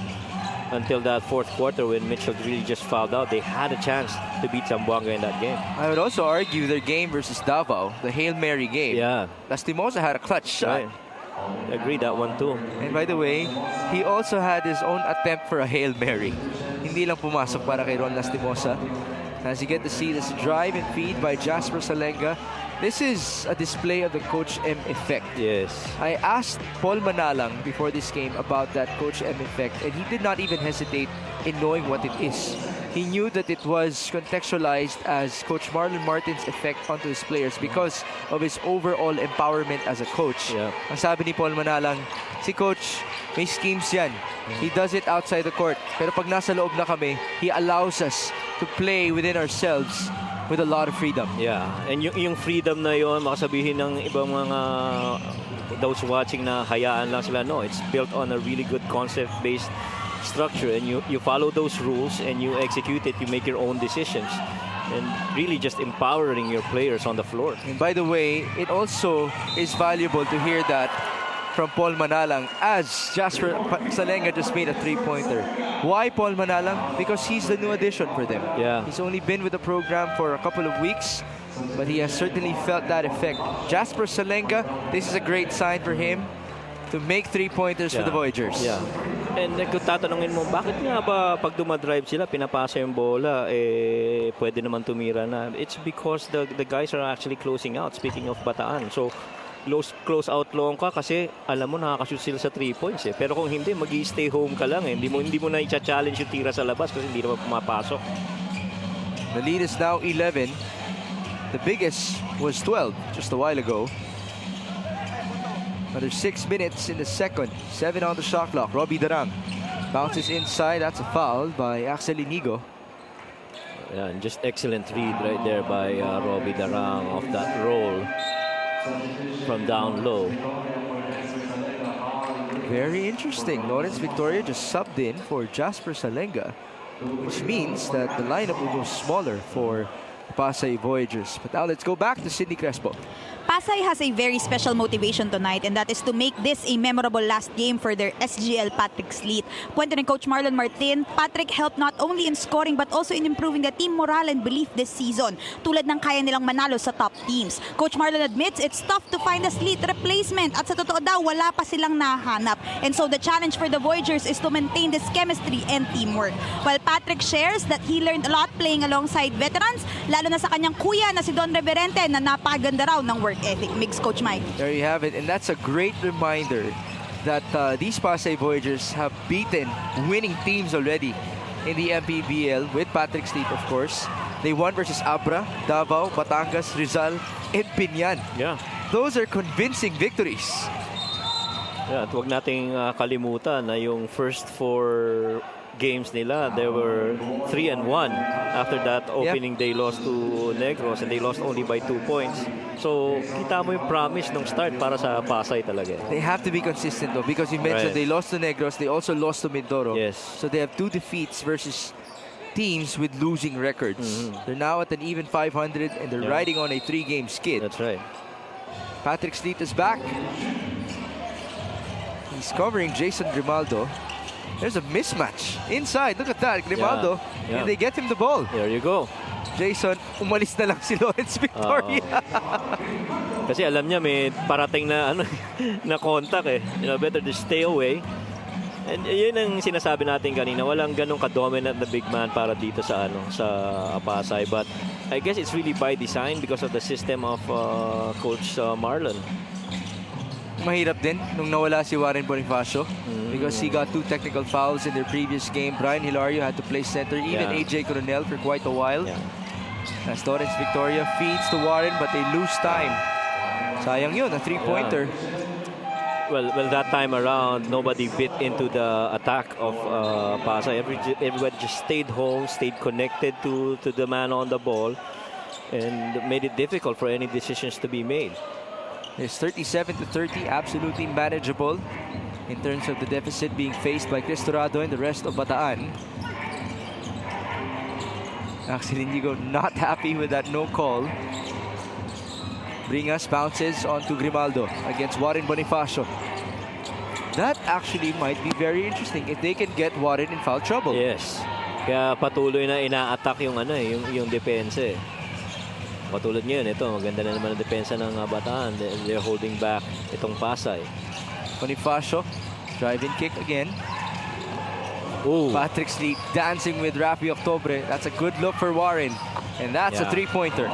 until that fourth quarter when Mitchell really just fouled out. They had a chance to beat Zamboanga in that game. I would also argue their game versus Davao, the Hail Mary game. Yeah. Lastimosa had a clutch shot. Right. Agree that one too. And by the way, he also had his own attempt for a Hail Mary. Hindi lang pumasok para kay Ron Lastimosa. As you get to see this drive and feed by Jasper Salenga. This is a display of the Coach M effect. Yes. I asked Paul Manalang before this game about that Coach M effect, and he did not even hesitate in knowing what it is. He knew that it was contextualized as Coach Marlon Martin's effect onto his players because of his overall empowerment as a coach. Yeah. Ang sabi ni Paul Manalang, si Coach, may schemes yan. He does it outside the court. Pero pag nasa loob na kami, he allows us to play within ourselves with a lot of freedom. Yeah, and yung freedom na yon, makasabihin ng ibang mga those watching na hayaan lang sila. No, it's built on a really good concept-based structure, and you follow those rules and you execute it. You make your own decisions, and really just empowering your players on the floor. And by the way, it also is valuable to hear that from Paul Manalang as Jasper Salenga just made a 3-pointer. Why Paul Manalang? Because he's the new addition for them. Yeah. He's only been with the program for a couple of weeks, but he has certainly felt that effect. Jasper Salenga, this is a great sign for him to make 3-pointers for the Voyagers. Yeah. And kung tatanungin mo, bakit nga ba pag dumadrive sila, pinapasa yung bola, pwede naman tumira na? It's because the guys are actually closing out, speaking of Bataan. So, close out long ka kasi alam mo nakakashoot sila sa 3 points eh. Pero kung hindi, magi-stay home ka lang eh. Hindi mo na i-challenge yung tira sa labas kasi hindi naman pumapasok. The lead is now 11. The biggest was 12 just a while ago. Another 6 minutes in the second. 7 on the shot clock. Robbie Darang bounces inside. That's a foul by Axel Inigo. Yeah, and just excellent read right there by Robbie Darang off that roll from down low. Very interesting. Lawrence Victoria just subbed in for Jasper Salenga, which means that the lineup will go smaller for Pasay Voyagers. But now let's go back to Sydney Crespo. Pasay has a very special motivation tonight, and that is to make this a memorable last game for their SGL Patrick Sleet. Kwento ni Coach Marlon Martin, Patrick helped not only in scoring but also in improving the team morale and belief this season, tulad ng kaya nilang manalo sa top teams. Coach Marlon admits it's tough to find a Sleet replacement, at sa totoo daw, wala pa silang nahanap. And so the challenge for the Voyagers is to maintain this chemistry and teamwork. While Patrick shares that he learned a lot playing alongside veterans, lalo na sa kanyang kuya na si Don Reverente na napakaganda raw ng work ethic. Mix Coach Mike. There you have it, and that's a great reminder that these Pasay Voyagers have beaten winning teams already in the MPBL with Patrick Sleep, of course. They won versus Abra, Davao, Batangas, Rizal, and Pinyan. Yeah. Those are convincing victories. Yeah, at huwag nating kalimutan na yung first 4 games nila, they were 3-1. After that opening, they lost to Negros and they lost only by 2 points. So, kita mo yung promise nung start para sa Pasay talaga. They have to be consistent though, because you mentioned they lost to Negros, they also lost to Mindoro. Yes. So they have 2 defeats versus teams with losing records. They're now at an even 500 and they're riding on a 3-game skid. That's right. Patrick Sleet is back. He's covering Jason Grimaldo. There's a mismatch inside. Look at that, Grimaldo. Yeah. And they get him the ball. There you go. Jason, umalis na lang si Lawrence Victoria. Kasi alam niya may parating na na contact eh. You know, better to stay away. And yun ang sinasabi natin kanina, walang ganong ka-dominant na big man para dito sa sa Pasay, but I guess it's really by design because of the system of Coach Marlon. Mahirap din nung nawala si Warren Bonifacio because he got 2 technical fouls in their previous game. Brian Hilario had to play center, even AJ Coronel for quite a while. As Lawrence Victoria feeds to Warren, but they lose time. Sayang yun, a 3-pointer. Well, that time around, nobody bit into the attack of Pasay. Everybody just stayed home, stayed connected to the man on the ball, and made it difficult for any decisions to be made. It's 37-30, absolutely manageable in terms of the deficit being faced by Cristorado and the rest of Bataan. Actually, Indigo not happy with that no call. Bringas bounces onto Grimaldo against Warren Bonifacio. That actually might be very interesting if they can get Warren in foul trouble. Yes. Kaya patuloy na ina-attack yung yung depensa eh. Patulad ngayon, ito, maganda na naman ang depensa ng Bataan. They're holding back itong Pasay. Bonifacio, drive-in kick again. Ooh. Patrick Sleet dancing with Rafi Octobre. That's a good look for Warren. And that's a 3-pointer.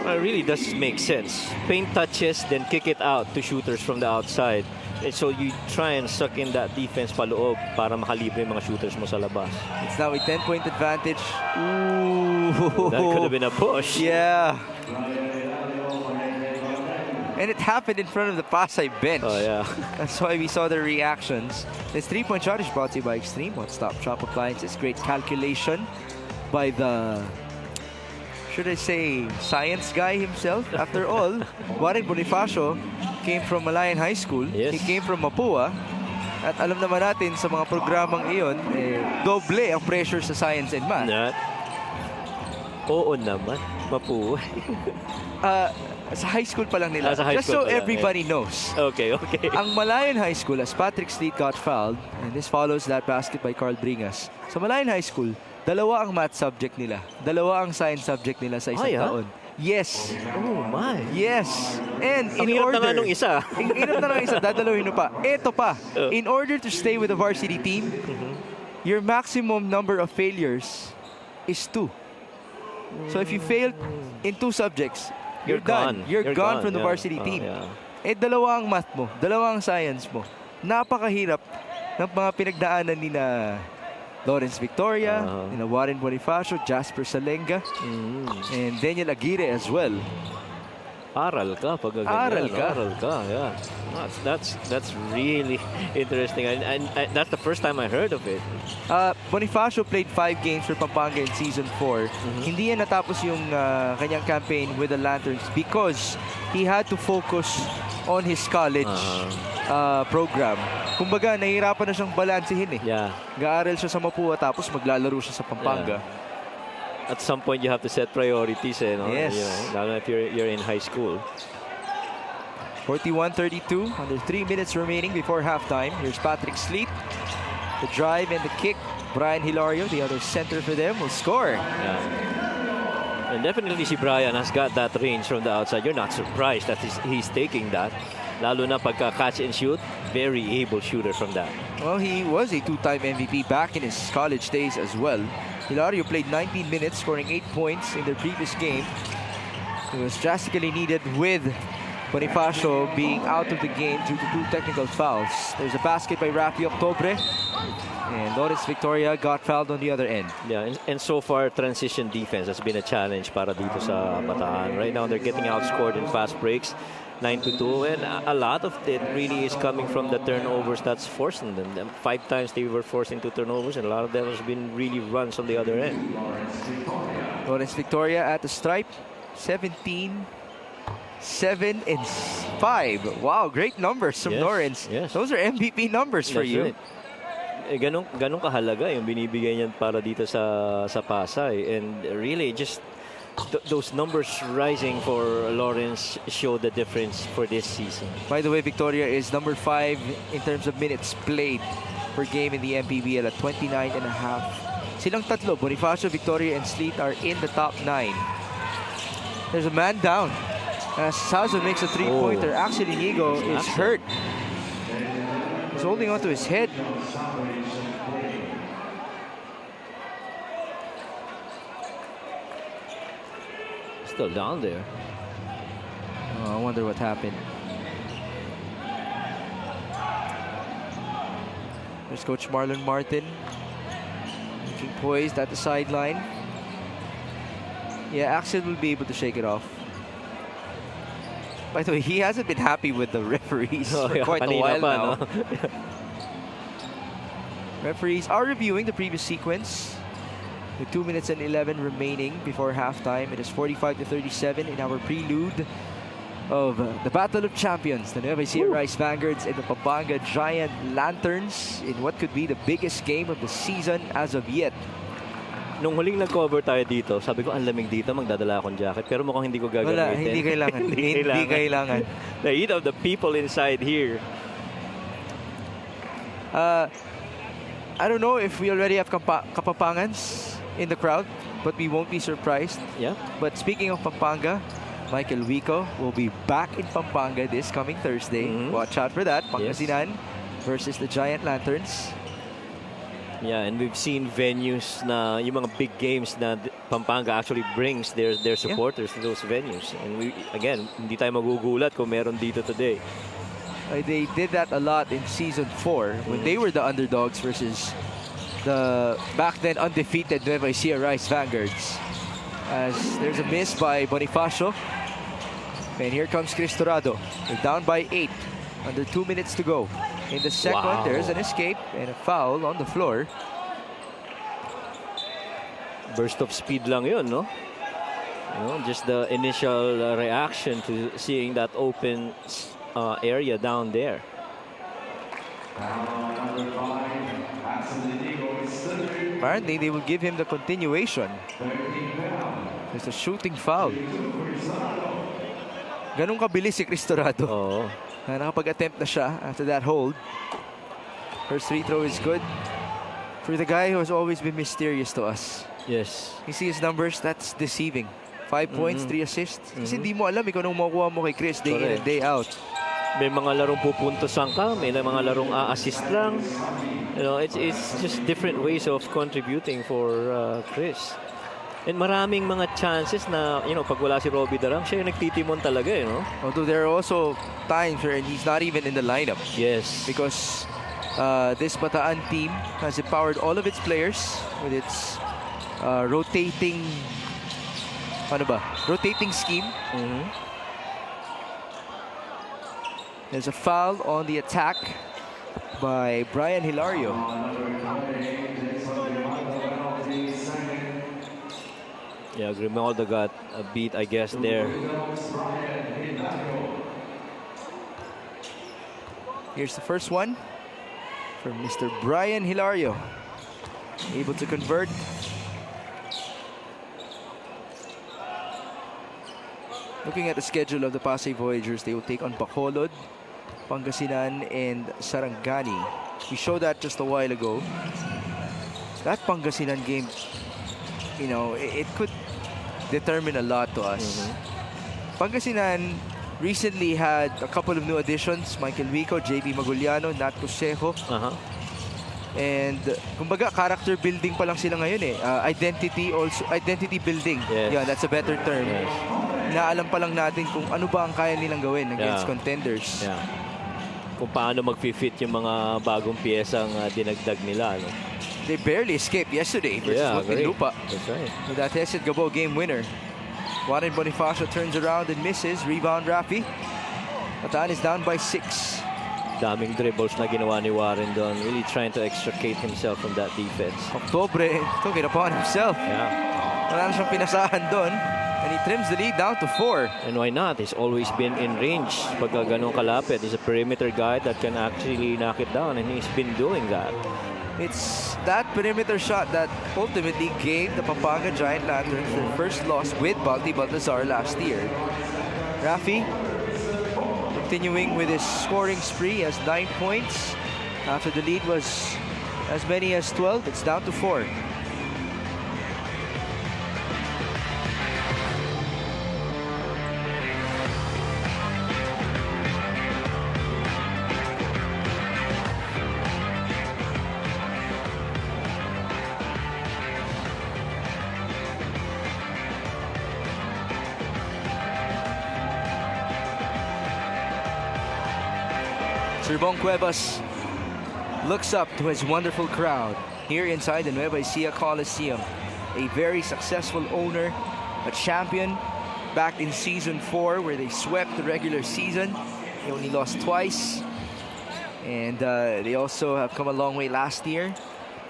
Well, it really does make sense. Paint touches, then kick it out to shooters from the outside. And so you try and suck in that defense paloob para makalibre yung mga shooters mo sa labas. It's now a 10-point advantage. Ooh. That could have been a push. Yeah. And it happened in front of the Pasay bench. Oh, yeah. That's why we saw their reactions. This 3-point shot is brought to you by Extreme One-Stop Shop Appliances. Great calculation by the, should I say, science guy himself. After all, Warren Bonifacio came from Malayan High School. Yes. He came from Mapua. At alam naman natin sa mga programang iyon, doble ang pressure sa science and math. Oo naman. Mapua. Sa high school pa lang nila. pa Just so lang, everybody knows. Okay. Ang Malayan High School, as Patrick Sleet got fouled, and this follows that basket by Carl Bringas. Sa Malayan High School, dalawa ang math subject nila. Dalawa ang science subject nila sa isang taon. Yes. Oh my. Yes. And Ang in hirap order... na nga nung isa. Ang hirap na ng isa, dadalawin mo pa. Ito pa. In order to stay with the varsity team, your maximum number of failures is 2. So if you failed in 2 subjects, you're done. You're gone from the varsity team. Dalawa ang math mo, dalawa ang science mo. Napakahirap ng mga pinagdaanan ni na Lawrence Victoria, ni na Warren Bonifacio, Jasper Salenga, and Daniel Aguirre as well. Aral ka pag ganyan. Aral ka. Aral ka, yeah. That's really interesting. And that's the first time I heard of it. Bonifacio played 5 games for Pampanga in Season 4. Hindi yan natapos yung kanyang campaign with the Lanterns because he had to focus on his college program. Kumbaga, nahihirapan na siyang balansehin eh. Yeah. Gaaral siya sa Mapua tapos maglalaro siya sa Pampanga. At some point, you have to set priorities, eh, no? Yes. You know, lalo na if you're in high school. 41-32, under 3 minutes remaining before halftime. Here's Patrick Sleet. The drive and the kick. Brian Hilario, the other center for them, will score. Yeah. And definitely si Brian has got that range from the outside. You're not surprised that he's taking that. Lalo na pagka catch and shoot, very able shooter from that. Well, he was a 2-time MVP back in his college days as well. Hilario played 19 minutes, scoring 8 points in their previous game. It was drastically needed with Bonifacio being out of the game due to 2 technical fouls. There's a basket by Rafi Octobre. And Lawrence Victoria got fouled on the other end. Yeah, and so far, transition defense has been a challenge para dito sa Bataan. Right now, they're getting outscored in fast breaks. 9-2, and a lot of it really is coming from the turnovers that's forcing them. 5 times they were forced into turnovers, and a lot of them has been really runs on the other end. Lawrence Victoria at the stripe, 17, 7, and 5. Wow, great numbers from Yes, Lawrence. yes. Those are MVP numbers for That's you. right. Ganong kahalaga yung binibigay niyan para dito sa Pasay, and really just those numbers rising for Lawrence show the difference for this season. By the way, Victoria is number 5 in terms of minutes played per game in the MPBL at 29.5. Silang tatlo, Bonifacio, Victoria, and Sleet are in the top 9. There's a man down. Sazo makes a 3-pointer. Actually, Inigo is hurt. He's holding onto his head. Still down there. Oh, I wonder what happened. There's Coach Marlon Martin looking poised at the sideline. Yeah, Axel will be able to shake it off. By the way, he hasn't been happy with the referees for quite a while now. No? Referees are reviewing the previous sequence. With 2 minutes and 11 remaining before halftime, it is 45-37 in our prelude of the Battle of Champions. The Nueva Ecija Rice Vanguards and the Pampanga Giant Lanterns in what could be the biggest game of the season as of yet. Nung huling nag-cover tayo dito, sabi ko, ang lamig dito, magdadala akong jacket. Pero mukhang hindi ko gagamitin. Wala, hindi kailangan. Hindi kailangan. The heat of the people inside here. I don't know if we already have Kapapangans in the crowd, but we won't be surprised. Yeah. But speaking of Pampanga, Michael Wico will be back in Pampanga this coming Thursday. Watch out for that. Pangasinan versus the Giant Lanterns. Yeah, and we've seen venues na yung mga big games na Pampanga actually brings their supporters to those venues. And we, again, hindi tayo magugulat kung meron dito today. They did that a lot in Season 4 when they were the underdogs versus the back then undefeated Nueva Ecija Rice Vanguards. As there's a miss by Bonifacio. And here comes Cristorado. They're down by 8. Under 2 minutes to go. In the second, there's an escape and a foul on the floor. Burst of speed lang yun, no? Just the initial reaction to seeing that open area down there. Apparently, they will give him the continuation. There's a shooting foul. Ganun kabilis si Cristorado. Oo. Nakapag-attempt na siya after that hold. First free throw is good for the guy who has always been mysterious to us. Yes. You see his numbers, that's deceiving. 5 points, 3 assists. Kasi di mo alam kung anong makukuha mo kay Chris day in and day out. May mga larong pupuntosan ka, may mga larong assist lang. It's just different ways of contributing for Chris. And maraming mga chances na, pag wala si Robbie Darang, siya yung nagtitimon talaga, Although there are also times where he's not even in the lineup. Yes. Because this Bataan team has empowered all of its players with its rotating scheme. There's a foul on the attack by Brian Hilario. Yeah, Grimaldo got a beat, I guess, there. Here's the first one from Mr. Brian Hilario. Able to convert. Looking at the schedule of the Pasay Voyagers, they will take on Bacolod, Pangasinan, and Sarangani. We showed that just a while ago. That Pangasinan game, you know, it could determine a lot to us. Pangasinan recently had a couple of new additions: Michael Vico, JB Maguliano, Nat Cosejo. And kumbaga character building pa lang sila ngayon eh. Identity building. Yes. Yeah, that's a better term. Yes. Naalam pa lang natin kung ano ba ang kaya nilang gawin against contenders. Yeah. Kung paano mag-fit yung mga bagong piyesang dinagdag nila. No? They barely escaped yesterday versus Muntinlupa. That's right. With that Hesed Gabo game winner. Warren Bonifacio turns around and misses. Rebound Rafi. Bataan is down by 6. Daming dribbles na ginawa ni Warren doon. Really trying to extricate himself from that defense. Octobre took it upon himself. Yeah. Wala na siyang pinasahan doon. And he trims the lead down to 4. And why not? He's always been in range pagka ganun kalapit. He's a perimeter guy that can actually knock it down, and he's been doing that. It's that perimeter shot that ultimately gave the Pampanga Giant Lanterns their first loss with Balti Baltazar last year. Rafi continuing with his scoring spree, has 9 points. After the lead was as many as 12, it's down to 4. Sirbong Cuevas looks up to his wonderful crowd here inside the Nueva Ecija Coliseum. A very successful owner, a champion back in season 4 where they swept the regular season. They only lost twice. And they also have come a long way last year.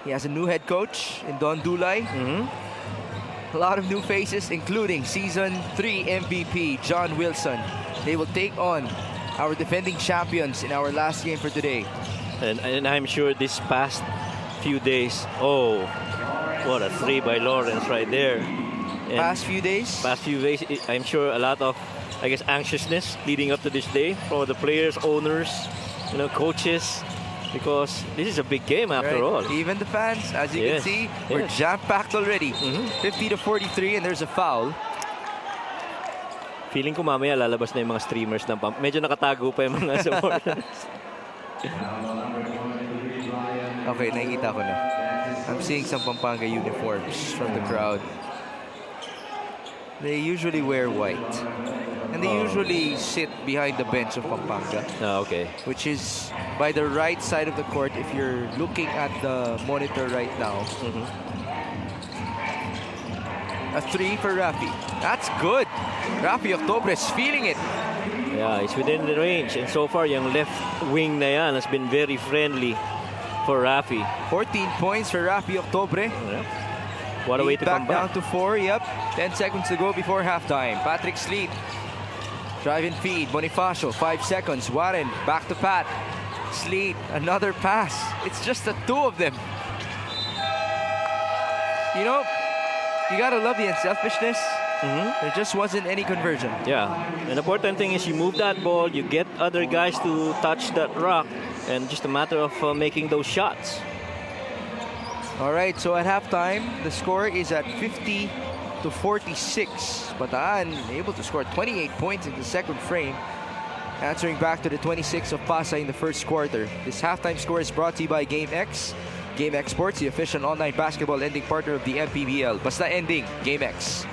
He has a new head coach in Don Dulay. A lot of new faces, including season 3 MVP John Wilson. They will take on our defending champions in our last game for today. And I'm sure this past few days, oh, what a 3 by Lawrence right there. And Past few days, I'm sure a lot of, I guess, anxiousness leading up to this day for the players, owners, you know, coaches, because this is a big game after all. Even the fans, as you can see, we're jam-packed already. 50-43, and there's a foul. Feeling ko mamaya lalabas na yung mga streamers ng medyo nakatago pa yung mga supporters. Okay, nakikita ko na. I'm seeing some Pampanga uniforms from the crowd. They usually wear white. And they usually sit behind the bench of Pampanga. Okay. Which is by the right side of the court if you're looking at the monitor right now. A 3 for Rafi. That's good. Rafi Octobre is feeling it. Yeah, it's within the range. And so far, yung left wing na yan has been very friendly for Rafi. 14 points for Rafi Octobre. Yeah. What a way to back come back. down to 4, yep. 10 seconds to go before halftime. Patrick Sleet. Drive and feed. Bonifacio, 5 seconds. Warren, back to Pat. Sleet, another pass. It's just the two of them. You know, you gotta love the unselfishness. There just wasn't any conversion. Yeah, and the important thing is you move that ball, you get other guys to touch that rock, and just a matter of making those shots. All right, so at halftime, the score is at 50-46. Bataan able to score 28 points in the second frame, answering back to the 26 of Pasay in the first quarter. This halftime score is brought to you by GameX. GameX Sports, the official online basketball lending partner of the MPBL. Basta ending, GameX.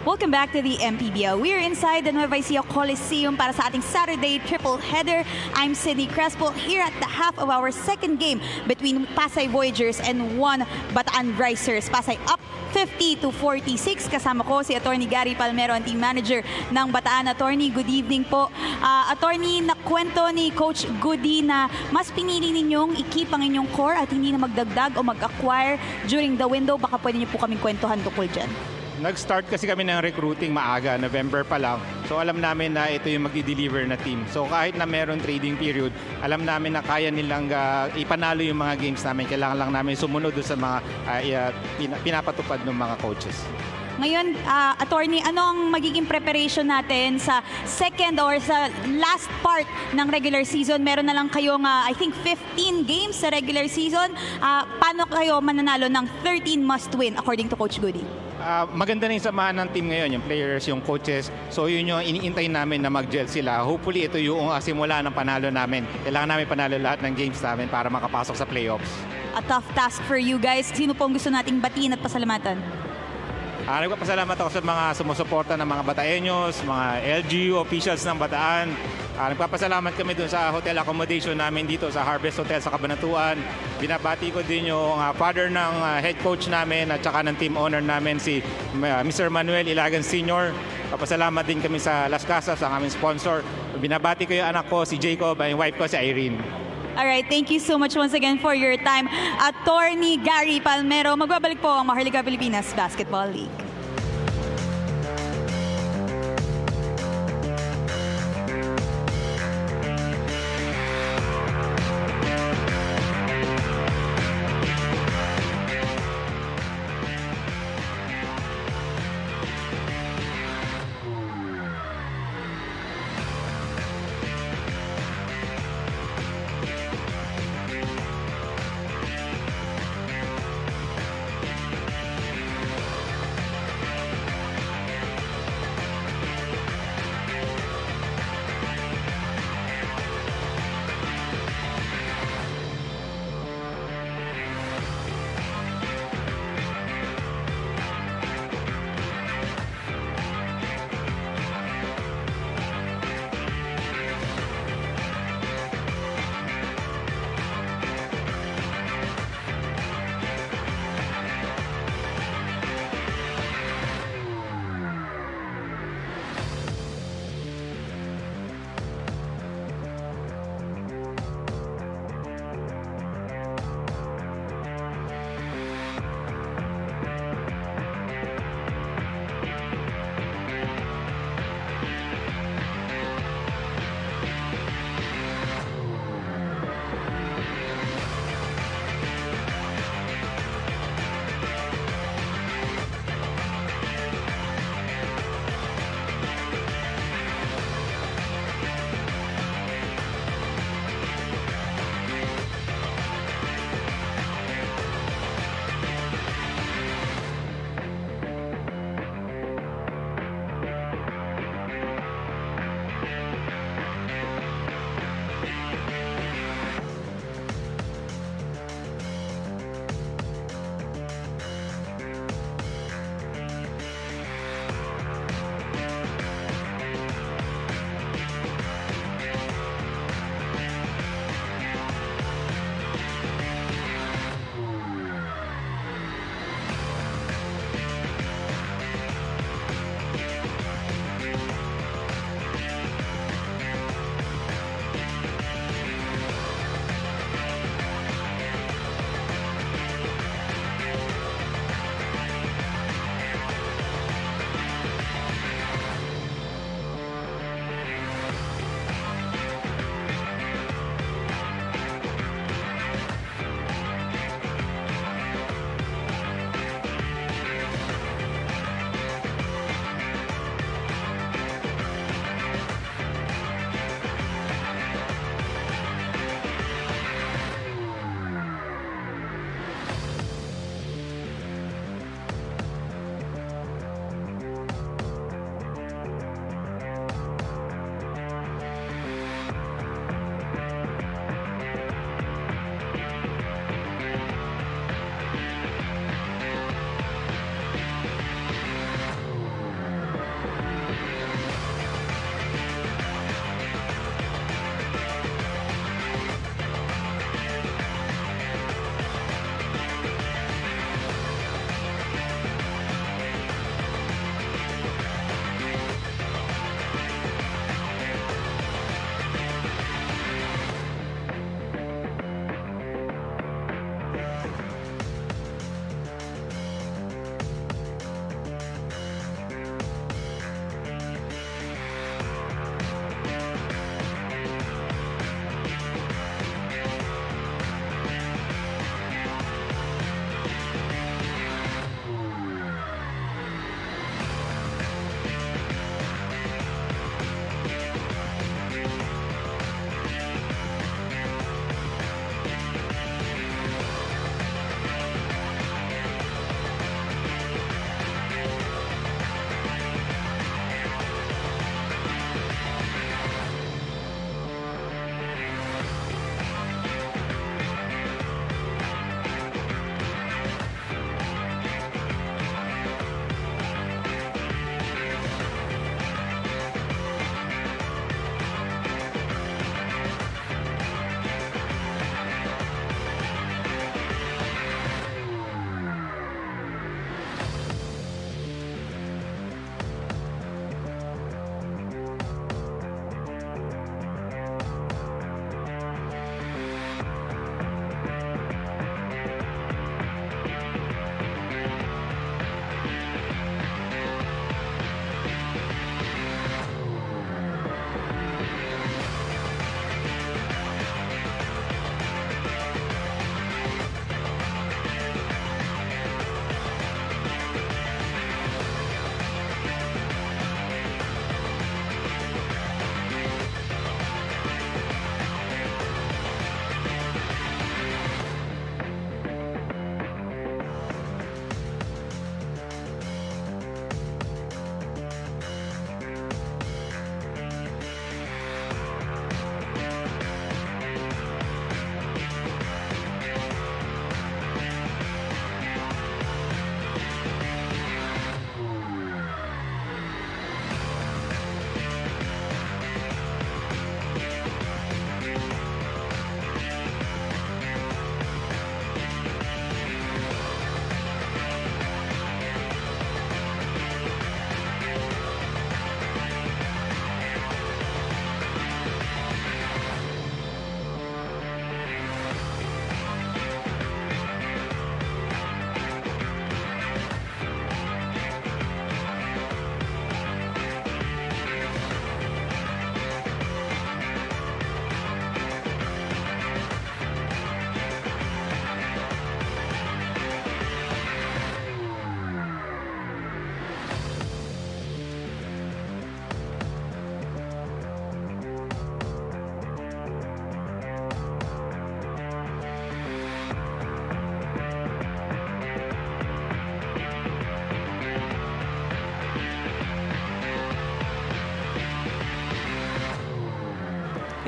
Welcome back to the MPBL. We are inside the Nueva Ecija Coliseum para sa ating Saturday triple header. I'm Sydney Crespo here at the half of our second game between Pasay Voyagers and Bataan Risers. Pasay up 50-46. Kasama ko si Attorney Gary Palmero, ang team manager ng Bataan. Attorney, good evening po. Attorney, nakwento ni Coach Goody na mas pinili ninyong i-keep ang inyong core at hindi na magdagdag o mag-acquire during the window. Baka pwede niyo po kaming kwentuhan tungkol dyan. Nag-start kasi kami ng recruiting maaga, November pa lang. So alam namin na ito yung magdi-deliver na team. So kahit na meron trading period, alam namin na kaya nilang ipanalo yung mga games namin. Kailangan lang namin sumunod sa mga pinapatupad ng mga coaches. Ngayon, attorney, ano ang magiging preparation natin sa second or sa last part ng regular season? Meron na lang kayong, I think, 15 games sa regular season. Paano kayo mananalo ng 13 must-win according to Coach Goody? Maganda na yung samahan ng team ngayon, yung players, yung coaches. So yun yung iniintay namin na mag-gel sila. Hopefully ito yung simula ng panalo namin. Kailangan namin panalo lahat ng games namin para makapasok sa playoffs. A tough task for you guys. Sino po ang gusto nating batiin at pasalamatan? Nagpapasalamat ako sa mga sumusuporta ng mga Bataeños, mga LGU officials ng Bataan. Nagpapasalamat kami dun sa hotel accommodation namin dito sa Harvest Hotel sa Cabanatuan. Binabati ko din yung father ng head coach namin at saka ng team owner namin si Mr. Manuel Ilagan Sr. Papasalamat din kami sa Las Casas, ang aming sponsor. Binabati ko yung anak ko si Jacob at yung wife ko si Irene. Alright, thank you so much once again for your time. Attorney Gary Palmero, magbabalik po ang Maharlika Pilipinas Basketball League.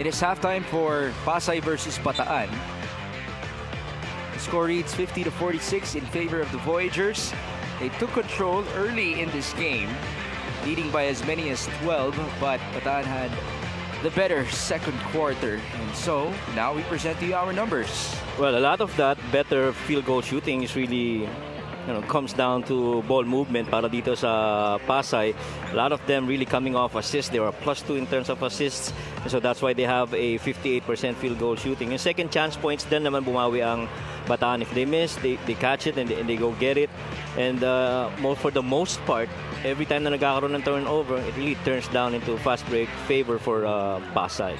It is halftime for Pasay versus Bataan. The score reads 50-46 in favor of the Voyagers. They took control early in this game, leading by as many as 12, but Bataan had the better second quarter. And so, now we present to you our numbers. Well, a lot of that better field goal shooting is really, comes down to ball movement para dito sa Pasay. A lot of them really coming off assists. They were +2 in terms of assists. And so that's why they have a 58% field goal shooting. Yung second chance points, then naman bumawi ang Bataan. If they miss, they catch it and they go get it. And for the most part, every time na nagkakaroon ng turnover, it really turns down into fast break favor for Pasay.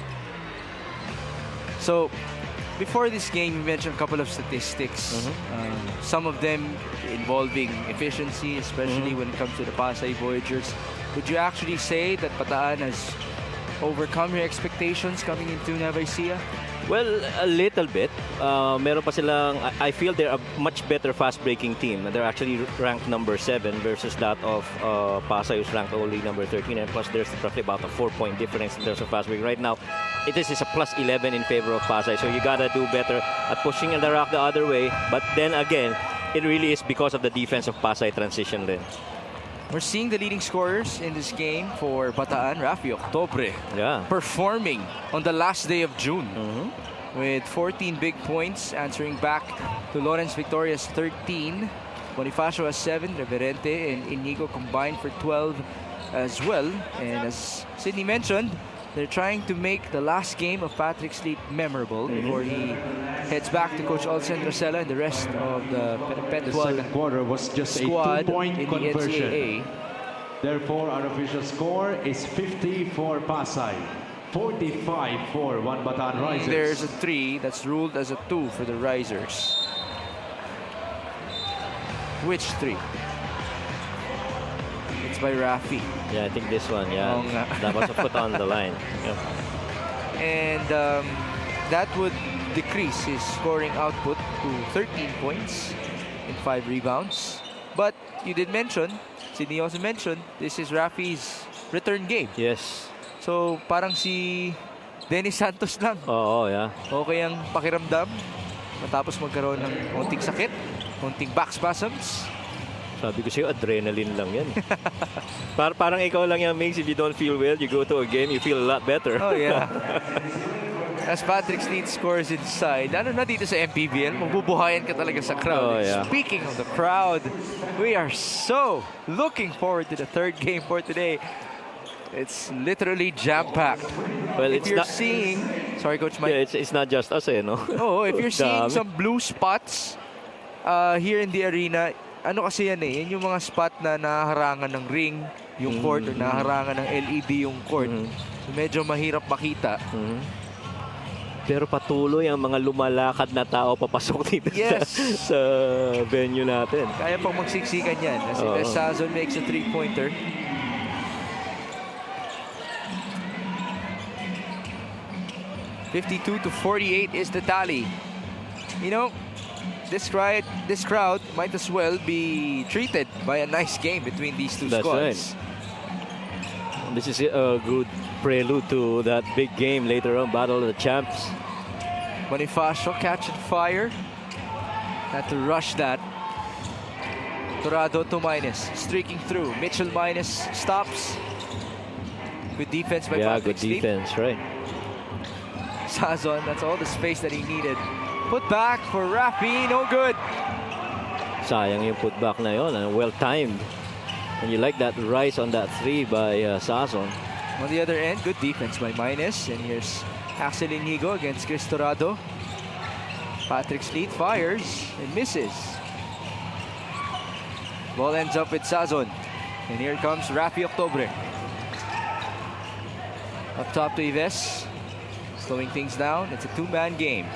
So, before this game, you mentioned a couple of statistics. Some of them involving efficiency, especially when it comes to the Pasay Voyagers. Would you actually say that Bataan has overcome your expectations coming into Nueva Ecija? Well, a little bit. Meron pa silang, I feel they're a much better fast-breaking team. They're actually ranked number 7 versus that of Pasay, who's ranked only number 13. And plus, there's roughly about a 4-point difference in terms of fast-break. Right now, it is a +11 in favor of Pasay. So you gotta do better at pushing the rock the other way. But then again, it really is because of the defense of Pasay transition then. We're seeing the leading scorers in this game for Bataan, Rafi Octobre, Yeah. performing on the last day of June with 14 big points, answering back to Lawrence Victoria's 13. Bonifacio has 7, Reverente and Inigo combined for 12 as well. And as Sydney mentioned, they're trying to make the last game of Patrick Sleet memorable before he heads back to Coach Olsen Rosella and the rest of the The second quarter was just a squad 2-point in the conversion. NCAA. Therefore, our official score is 50 for Pasay, 45 for Bataan Risers. There's a 3 that's ruled as a 2 for the Risers. Which 3? It's by Rafi. Yeah, I think this one, yeah. Oo nga. That was a foot on the line. Yeah. And that would decrease his scoring output to 13 points and 5 rebounds. But you did mention, Sydney also mentioned, this is Rafi's return game. Yes. So parang si Dennis Santos lang. Oo, yeah. Okay ang pakiramdam matapos magkaroon ng konting sakit, konting back spasms. Sabi ko sa'yo, adrenaline lang yan. Parang ikaw lang yan, Mings. If you don't feel well, you go to a game, you feel a lot better. Oh, yeah. As Patrick Sleet scores inside, ano na dito sa MPBL, mabubuhayan ka talaga sa crowd. Oh, yeah. Speaking of the crowd, we are so looking forward to the third game for today. It's literally jam-packed. Well, If it's you're not... seeing... Sorry, Coach Mike. Yeah, it's not just us, no? Oh, if you're seeing Dami. some blue spots here in the arena, ano kasi yan eh, yan yung mga spot na naharangan ng ring, yung court, or naharangan ng LED yung court. So medyo mahirap makita. Pero patuloy ang mga lumalakad na tao papasok dito Yes. sa venue natin. Kaya pang magsiksikan yan. As Oo. Sazon makes a 3-pointer. (52-48) is the tally. You know, this crowd might as well be treated by a nice game between these two That's squads. right. This is a good prelude to that big game later on, Battle of the Champs. Bonifacio catching fire. Had to rush that. Torado to minus, streaking through. Mitchell minus stops. Good defense by Yeah, Patrick good Sleet. defense, right? Sazon, that's all the space that he needed. Put back for Rafi, no good. Sayang yung putback na yun, well-timed. And you like that rise on that 3 by Sazon. On the other end, good defense by Minus. And here's Axel Inigo against Chris Torado. Patrick Sleet fires and misses. Ball ends up with Sazon. And here comes Rafi Octobre. Up top to Ives. Slowing things down. It's a 2-man game.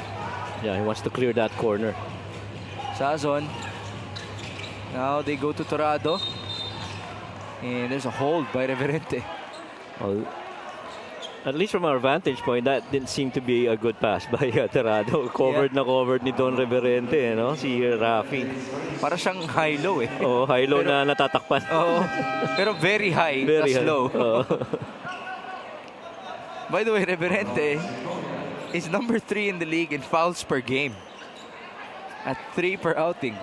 Yeah, he wants to clear that corner. Sazon. Now they go to Torado. And there's a hold by Reverente. Well, at least from our vantage point, that didn't seem to be a good pass by Torado. Covered na covered ni Don Reverente, si Rafi. Para siyang high-low eh. Oh, high-low na natatakpan. Oo. Pero very high, Very tas high. low. By the way, Reverente is number 3 in the league in fouls per game. At 3 per outing.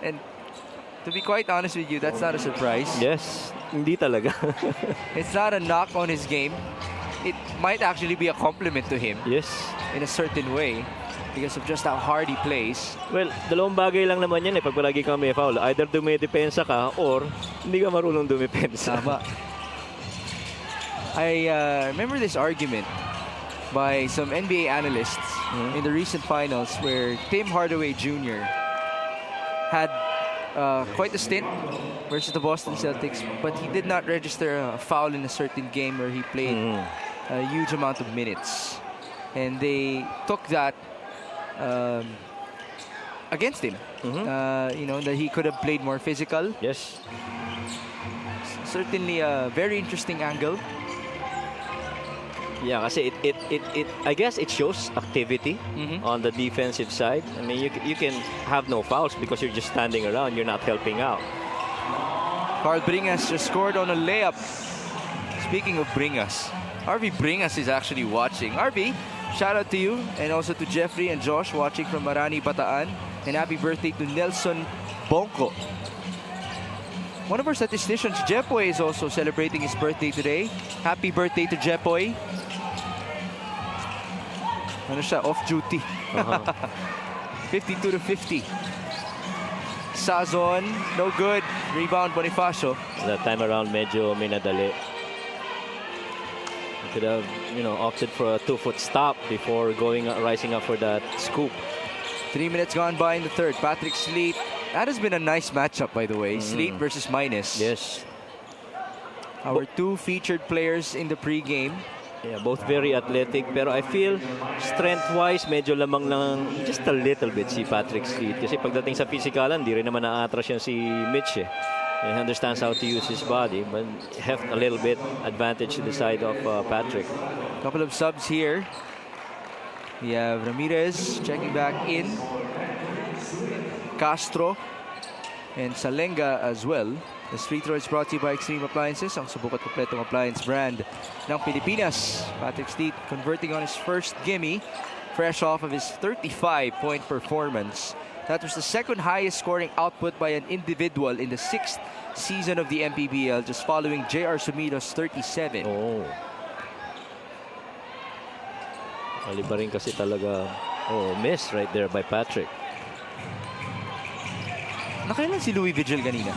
And to be quite honest with you, that's not a surprise. Yes, hindi talaga. It's not a knock on his game. It might actually be a compliment to him Yes. in a certain way because of just how hard he plays. Well, dalawang bagay lang naman yan pag palagi kang may foul. Either dumidepensa ka or hindi ka marunong dumipensa. Tama. I remember this argument by some NBA analysts in the recent finals where Tim Hardaway Jr. had quite a stint versus the Boston Celtics, but he did not register a foul in a certain game where he played a huge amount of minutes. And they took that against him. That he could have played more physical. Yes. Certainly a very interesting angle. Yeah, kasi it I guess it shows activity on the defensive side. I mean, you can have no fouls because you're just standing around. You're not helping out. Carl Bringas just scored on a layup. Speaking of Bringas, RV Bringas is actually watching. RV, shout out to you and also to Jeffrey and Josh watching from Marani, Bataan. And happy birthday to Nelson Bonco. One of our statisticians, Jepoy, is also celebrating his birthday today. Happy birthday to Jepoy. Ano siya? Off duty. 52-50. Sazon, no good. Rebound, Bonifacio. That time around, medyo minadali. You could have, opted for a 2-foot stop before rising up for that scoop. 3 minutes gone by in the third. Patrick Sleet. That has been a nice matchup, by the way. Sleet versus Minus. Yes. Our two featured players in the pregame. Yeah, both very athletic. Pero I feel strength-wise, medyo lamang lang just a little bit si Patrick Sleet. Kasi pagdating sa physikalan, di rin naman na-atras yan si Mitch. He understands how to use his body, but have a little bit advantage to the side of Patrick. Couple of subs here. We have Ramirez checking back in. Castro and Salenga as well. The free throw is brought to you by Extreme Appliances, ang subok at kompletong appliance brand ng Pilipinas. Patrick Sleet converting on his first gimme, fresh off of his 35-point performance. That was the second highest scoring output by an individual in the 6th season of the MPBL, just following J.R. Sumido's 37. Oh. Maliba rin kasi talaga. Oh, miss right there by Patrick. Nakailan si Louis Vigil kanina?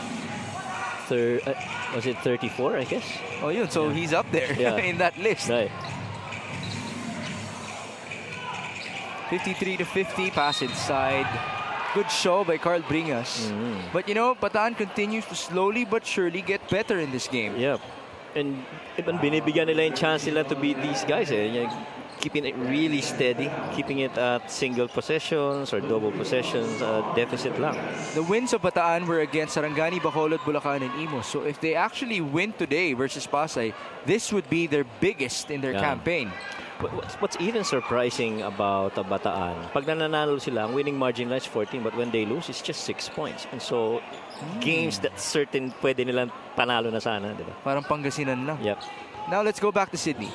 Was it 34, I guess? Oh, yun. So he's up there in that list. Right. 53-50, pass inside. Good show by Carl Bringas. But Bataan continues to slowly but surely get better in this game. Yep. And even binibigyan nila yung chance nila to beat these guys. Keeping it really steady, keeping it at single possessions or double possessions, deficit lang. The wins of Bataan were against Sarangani, Bacolod, Bulacan, and Imus. So if they actually win today versus Pasay, this would be their biggest in their campaign. What's even surprising about Bataan, pag nananalo sila, ang winning margin is 14, but when they lose, it's just 6 points. And so, games that certain pwede nilang panalo na sana, di ba? Parang Pangasinan lang. Yep. Now let's go back to Sydney.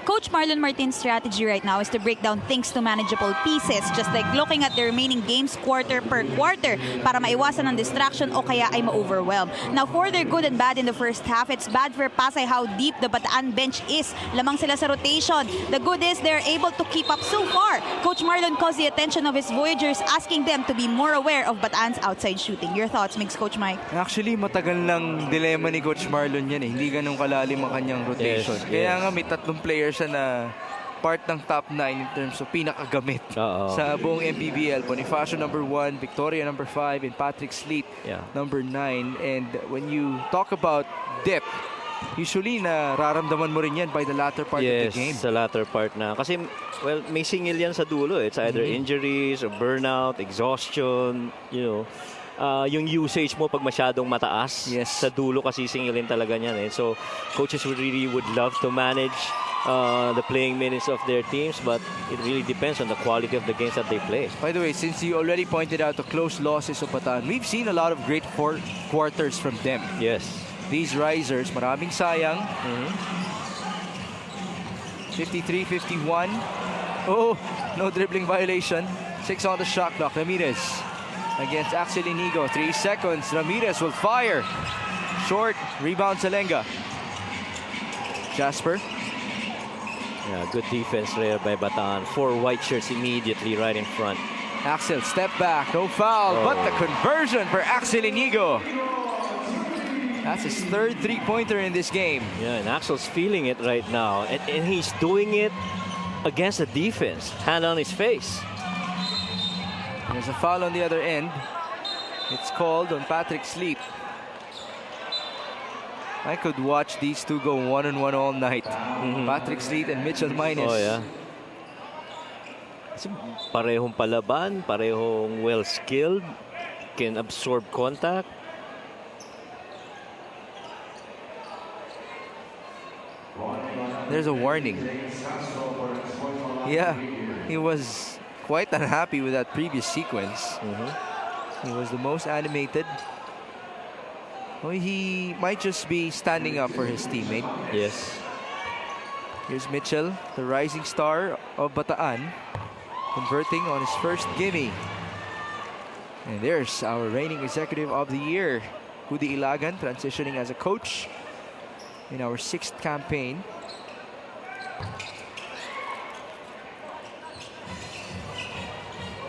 Coach Marlon Martin's strategy right now is to break down things to manageable pieces, just like looking at the remaining games quarter per quarter para maiwasan ang distraction o kaya ay ma-overwhelm. Now, for their good and bad in the first half, it's bad for Pasay how deep the Bataan bench is. Lamang sila sa rotation. The good is they're able to keep up so far. Coach Marlon calls the attention of his Voyagers, asking them to be more aware of Bataan's outside shooting. Your thoughts, Mix Coach Mike? Actually, matagal lang dilema ni Coach Marlon yan. Hindi ganun kalalim ang kanyang rotation. Kaya nga may 3 players na part ng top 9 in terms of pinakagamit sa buong MPBL. Bonifacio number 1, Victoria number 5, and Patrick Sleet number 9. And when you talk about depth, usually nararamdaman mo rin yan by the latter part of the game. Yes, sa latter part na. Kasi, well, may singil yan sa dulo. It's either injuries or burnout, exhaustion, yung usage mo pag masyadong mataas. Sa dulo kasi singilin talaga niyan. So, coaches really would love to manage the playing minutes of their teams, but it really depends on the quality of the games that they play. By the way, since you already pointed out the close losses of Bataan, we've seen a lot of great quarters from them. Yes. These risers, maraming sayang. 53-51. Oh, no dribbling violation. 6 on the shot clock. Ramirez against Axel Inigo. 3 seconds. Ramirez will fire. Short. Rebound Salenga. Jasper. Yeah, good defense there by Bataan. 4 white shirts immediately right in front. Axel, step back. No foul. But the conversion for Axel Inigo. That's his 3rd three-pointer in this game. Yeah, and Axel's feeling it right now. And he's doing it against the defense. Hand on his face. There's a foul on the other end. It's called on Patrick Sleep. I could watch these two go one-on-one all night. Patrick Sleep and Mitchell Minus. Oh, yeah. Kasi parehong palaban, parehong well-skilled, can absorb contact. There's a warning. Yeah, he was quite unhappy with that previous sequence. He was the most animated. Well, he might just be standing up for his teammate. Yes. Here's Mitchell, the rising star of Bataan, converting on his first gimme. And there's our reigning executive of the year, Gudi Ilagan, transitioning as a coach in our 6th campaign.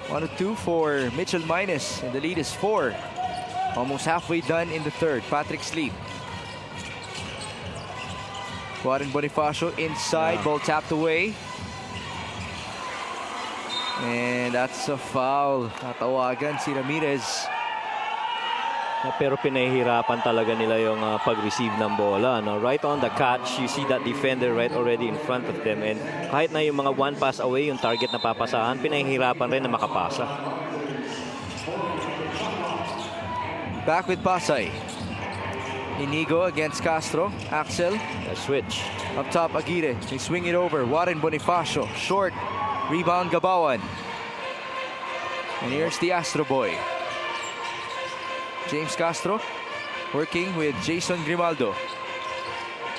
One to 2 for Mitchell Minus, and the lead is 4. Almost halfway done in the 3rd. Patrick Sleep. Warren Bonifacio inside, ball tapped away. And that's a foul. Natawagan si Ramirez. Pero pinahihirapan talaga nila yung pag-receive ng bola. No? Right on the catch, you see that defender right already in front of them. And kahit na yung mga 1 pass away, yung target na papasahan, pinahihirapan rin na makapasa. Back with Pasay. Inigo against Castro. Axel. The switch. Up top, Aguirre. They swing it over. Warren Bonifacio. Short. Rebound, Gabawan. And here's the Astro Boy. James Castro working with Jason Grimaldo.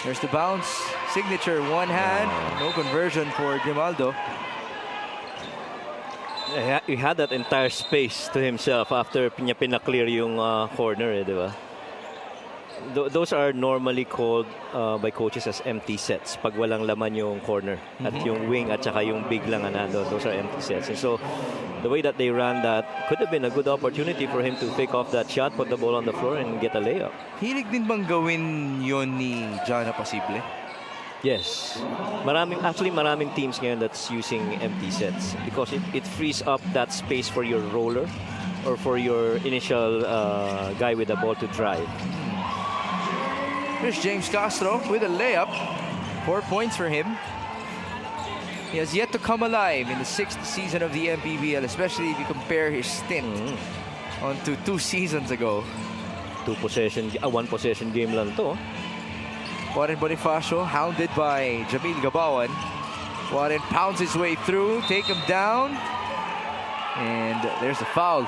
There's the bounce. Signature, one hand. No conversion for Grimaldo. He had that entire space to himself after niya pinaklear yung corner, di ba? Those are normally called by coaches as empty sets pag walang laman yung corner at yung wing at saka yung big lang nandun. Those are empty sets. And so the way that they ran that could have been a good opportunity for him to fake off that shot, put the ball on the floor and get a layup. Hilig din bang gawin yon ni Jana Pasible? Yes. Maraming teams ngayon that's using empty sets because it frees up that space for your roller or for your initial guy with the ball to drive. Here's James Castro with a layup. 4 points for him. He has yet to come alive in the 6th season of the MPBL, especially if you compare his stint onto 2 seasons ago. 1 possession game lang to. Warren Bonifacio hounded by Jamil Gabawan. Warren pounds his way through, take him down, and there's a foul.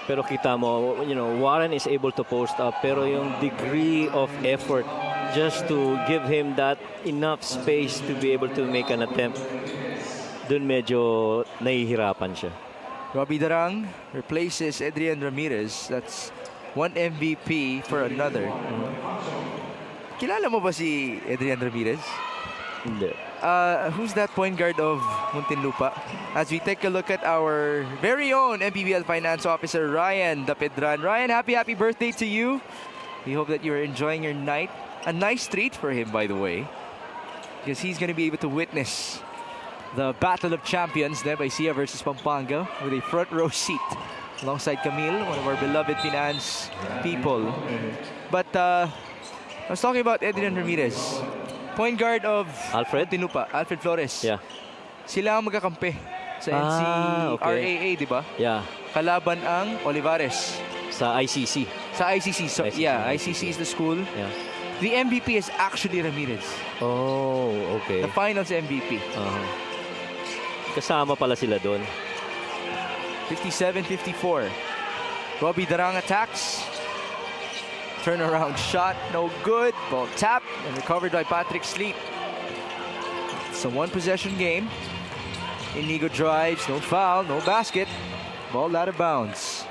Pero kita mo, Warren is able to post up, pero yung degree of effort just to give him that enough space to be able to make an attempt, dun medyo nahihirapan siya. Robbie Darang replaces Adrian Ramirez. That's one MVP for another. Kilala mo ba si Adrian Ramirez? Hindi. Who's that point guard of Muntinlupa? As we take a look at our very own MPBL Finance Officer, Ryan Dapedran. Ryan, happy birthday to you. We hope that you're enjoying your night. A nice treat for him, by the way, because he's going to be able to witness the Battle of Champions, Nevaisia versus Pampanga, with a front row seat alongside Camille, one of our beloved finance people. But I was talking about Adrian Ramirez, point guard of Alfred Flores. Yeah. Sila ang magkakampi sa NCRAA, di ba? Yeah. Kalaban ang Olivares. Sa ICC. Sa ICC. So, ICC. yeah, ICC is the school. Yeah. The MVP is actually Ramirez. Oh, okay. The finals MVP. Kasama pala sila doon. 57-54. Robbie Darang attacks. turnaround shot, no good. Ball tapped and recovered by Patrick Sleep. It's a one-possession game. Inigo drives, no foul, no basket. Ball out of bounds.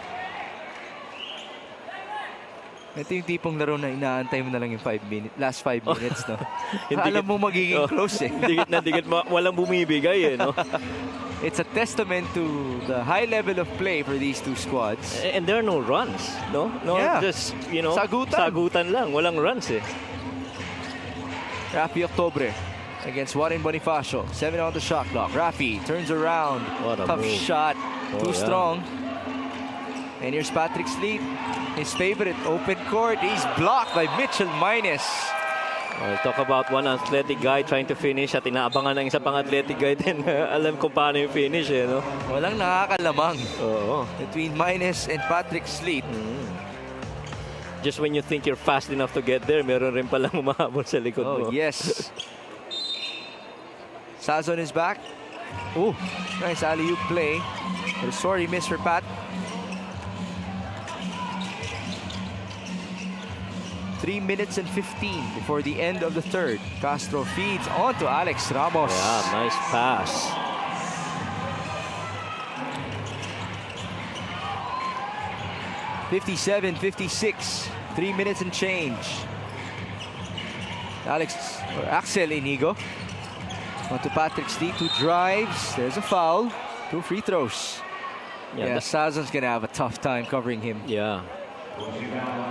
Ito yung tipong laro na inaantay mo na lang yung last 5 minutes, no? Alam mo magiging close eh. Dikit na dikit, walang bumibigay eh, no? It's a testament to the high level of play for these two squads. And there are no runs, no? No, Yeah. just, you know, Sagutan lang, walang runs eh. Rafi Octobre against Warren Bonifacio. 7 on the shot clock. Rafi turns around. What a Tough move. shot. Too yeah. strong. And here's Patrick Sleep. His favorite open court. He's blocked by Mitchell Minus. Well, talk about one athletic guy trying to finish at inaabangan ng isa pang athletic guy din. Alam kung paano yung finish eh, no? Walang nakakalamang Oo. between Minus and Patrick Sleep. Just when you think you're fast enough to get there, meron rin palang umahabol sa likod mo. Oh, yes. Sazon is back. Ooh, nice alley-oop play. But a sorry miss for Pat. 3 minutes and 15 before the end of the third. Castro feeds onto Alex Ramos. Yeah, nice pass. (57-56). 3 minutes and change. Axel Inigo. Onto Patrick Sleep, who drives. There's a foul. 2 free throws. Yeah, Sazon's gonna have a tough time covering him. Yeah.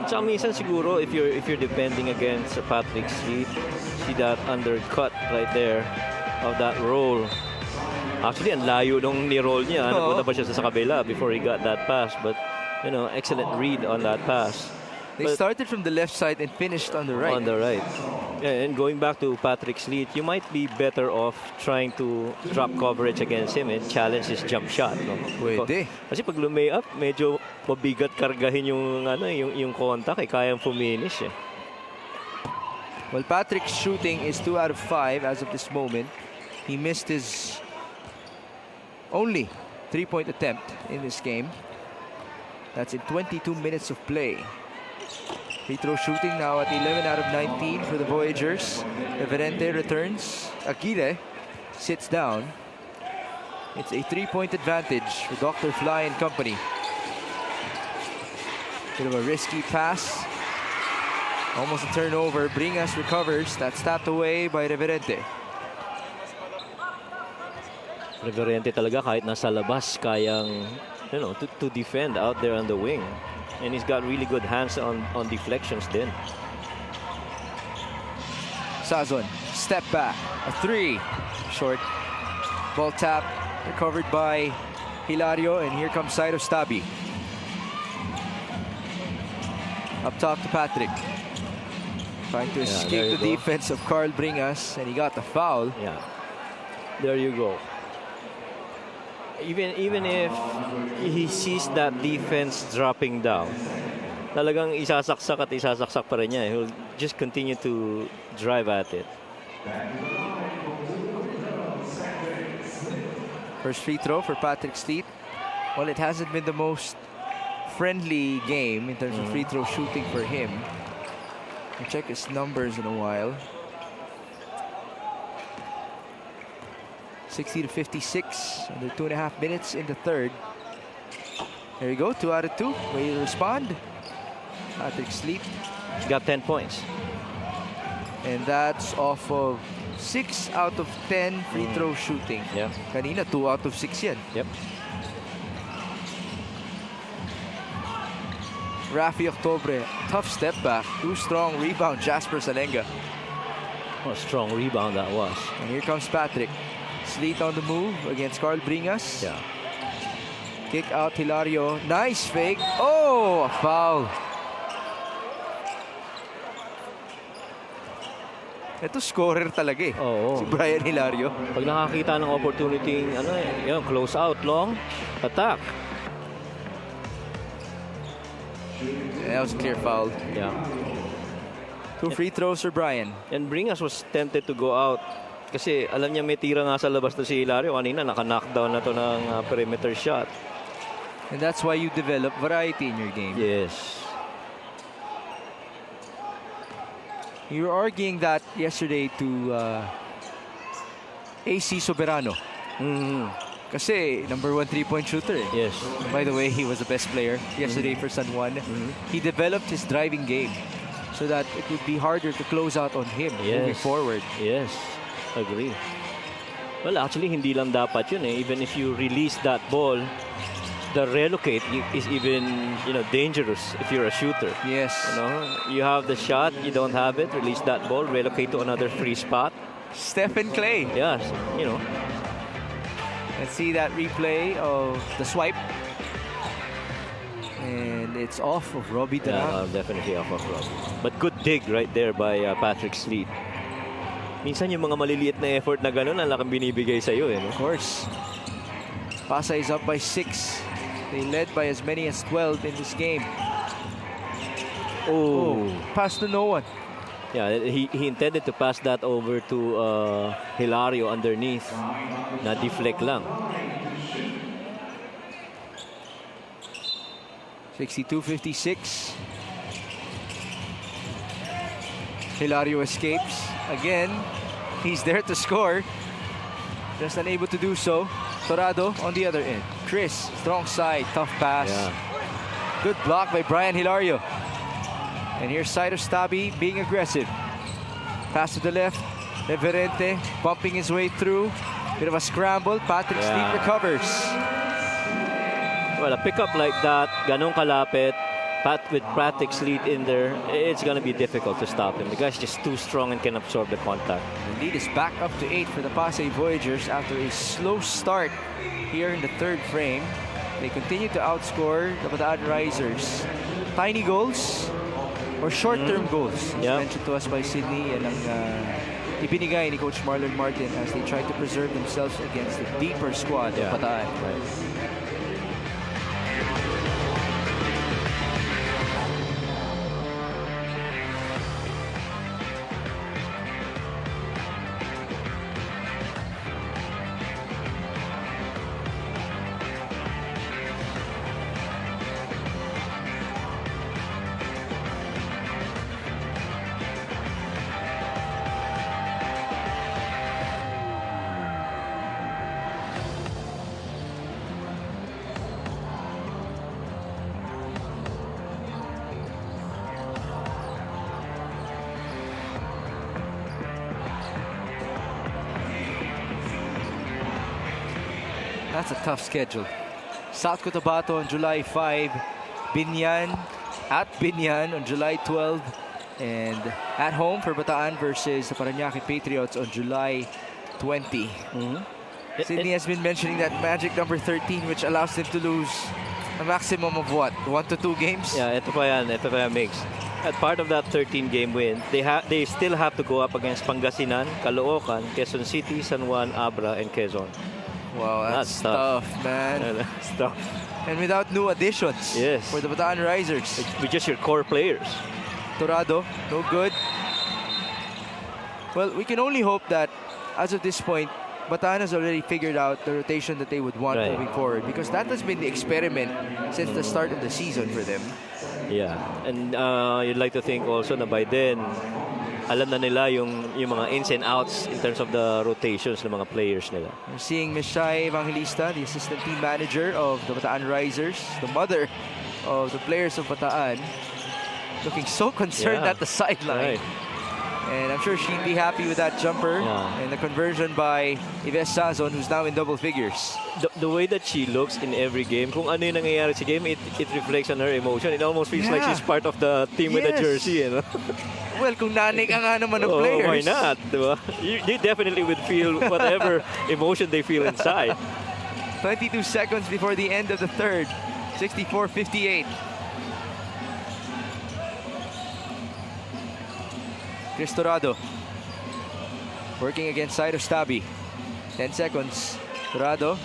Tsaka minsan siguro if you're defending against Patrick Sleep, see that undercut right there of that roll. Actually, ang layo nung ni-roll niya. Napunta pa siya sa kabila before he got that pass. But, you know, excellent read on that pass. They started from the left side and finished on the right. On the right. Yeah, and going back to Patrick Sleet, you might be better off trying to drop coverage against him and challenge his jump shot. No? Pwede. Kasi pag lumay up, medyo mabigat kargahin yung contact. Kayang fuminish eh. Well, Patrick's shooting is 2 out of 5 as of this moment. He missed his only 3-point attempt in this game. That's in 22 minutes of play. Free throw shooting now at 11 out of 19 for the Voyagers. Reverente returns. Aguirre sits down. It's a 3-point advantage for Dr. Fly and company. Bit of a risky pass. Almost a turnover. Bringas recovers. That's tapped away by Reverente. Reverente talaga kahit nasa labas kayang, you know, to defend out there on the wing. And he's got really good hands on deflections then. Sazon, step back, a 3. Short. Ball tap, recovered by Hilario, and here comes Sairo Stabi. Up top to Patrick. Trying to escape the defense of Carl Bringas, and he got the foul. Yeah. There you go. Even if he sees that defense dropping down, talagang isasaksak at isasaksak pa rin niya. He'll just continue to drive at it. First free throw for Patrick Sleet. Well, it hasn't been the most friendly game in terms of free throw shooting for him. I'll check his numbers in a while. 60-56 under 2.5 minutes in the third. There you go, 2 out of 2. Way to respond. Patrick Sleep. He's got 10 points. And that's off of 6 out of 10 free throw shooting. Yeah. Kanina, 2 out of 6 yan. Yep. Rafi Octobre, tough step back. 2 strong rebound, Jasper Salenga. What a strong rebound that was. And here comes Patrick. Sleet on the move against Carl Bringas. Yeah. Kick out Hilario. Nice fake. Oh, a foul. Ito scorer talaga eh. Oo. Si Brian Hilario. Pag nakakita ng opportunity, close out, long, attack. That was a clear foul. Yeah. 2 free throws for Brian. And Bringas was tempted to go out kasi alam niya may tira nga sa labas na si Hilario. Kanina naka-knockdown na to ng perimeter shot. And that's why you develop variety in your game. Yes. You were arguing that yesterday to AC Soberano. Kasi number 1 3-point shooter. Yes. By the way, he was the best player yesterday for San Juan. He developed his driving game so that it would be harder to close out on him moving forward. Yes, agree. Well, actually, hindi lang dapat yun eh. Even if you release that ball, the relocate is even, dangerous if you're a shooter. Yes. You have the shot, you don't have it, release that ball, relocate to another free spot. Stephen Clay. Yes, Let's see that replay of the swipe. And it's off of Robbie Darang. Definitely off of Robbie. But good dig right there by Patrick Sleet. Minsan yung mga maliliit na effort na ganun, ang laking binibigay sa'yo. Of course. Pasay is up by 6. They led by as many as 12 in this game. Oh, pass to no one. Yeah, he intended to pass that over to Hilario underneath. Na deflect lang. 62-56. Hilario escapes. Again, he's there to score. Just unable to do so. Torado on the other end. Chris, strong side, tough pass. Yeah. Good block by Brian Hilario. And here's Cyrus Tabi being aggressive. Pass to the left. Reverente bumping his way through. Bit of a scramble. Patrick Sleep recovers. Well, a pickup like that, ganong kalapit, with Patrick Sleet in there, it's going to be difficult to stop him. The guy's just too strong and can absorb the contact. The lead is back up to 8 for the Pasay Voyagers after a slow start here in the third frame. They continue to outscore the Bataan Risers. Tiny goals or short-term goals, as mentioned to us by Sydney, and ang ibinigay ni Coach Marlon Martin as they try to preserve themselves against the deeper squad of Bataan. That's a tough schedule. South Cotabato on July 5. Binyan at Binyan on July 12. And at home for Bataan versus the Parañaque Patriots on July 20. Sydney has been mentioning that magic number 13, which allows them to lose a maximum of what? 1 to 2 games? Yeah, ito pa yan mix. At part of that 13-game win, they still have to go up against Pangasinan, Caloocan, Quezon City, San Juan, Abra, and Quezon. Wow, that's tough, man. Yeah, that's tough. And without new additions for the Bataan Risers. With just your core players. Torado, no good. Well, we can only hope that as of this point, Bataan has already figured out the rotation that they would want moving forward, because that has been the experiment since the start of the season for them. Yeah, and you'd like to think also na by then, alam na nila yung mga ins and outs in terms of the rotations ng mga players nila. We're seeing Ms. Shai Evangelista, the assistant team manager of the Bataan Risers, the mother of the players of Bataan, looking so concerned at the sideline. And I'm sure she'd be happy with that jumper and the conversion by Yves Sazon, who's now in double figures. The way that she looks in every game, kung ano yung nangyayari sa game, it reflects on her emotion. It almost feels like she's part of the team with a jersey. You know? Well, kung nanay ka nga naman ng players. Why not? Diba? You definitely would feel whatever emotion they feel inside. 22 seconds before the end of the third. 64-58. Chris Torado working against Cyrus Tabi. 10 seconds. Torado.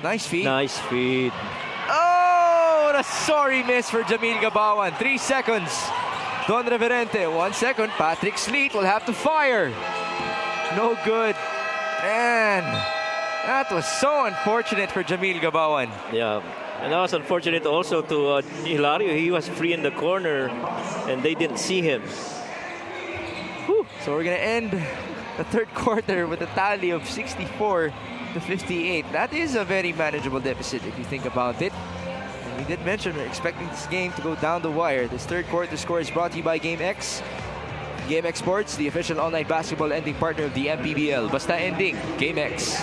Nice feed. Nice feed. Oh, what a sorry miss for Jamil Gabawan. 3 seconds. Don Reverente. 1 second. Patrick Sleet will have to fire. No good. Man, that was so unfortunate for Jamil Gabawan. Yeah. And that was unfortunate also to Hilario. He was free in the corner and they didn't see him. So we're going to end the third quarter with a tally of 64 to 58. That is a very manageable deficit if you think about it. And we did mention we're expecting this game to go down the wire. This third quarter score is brought to you by GameX. GameX Sports, the official online basketball ending partner of the MPBL. Basta ending, GameX.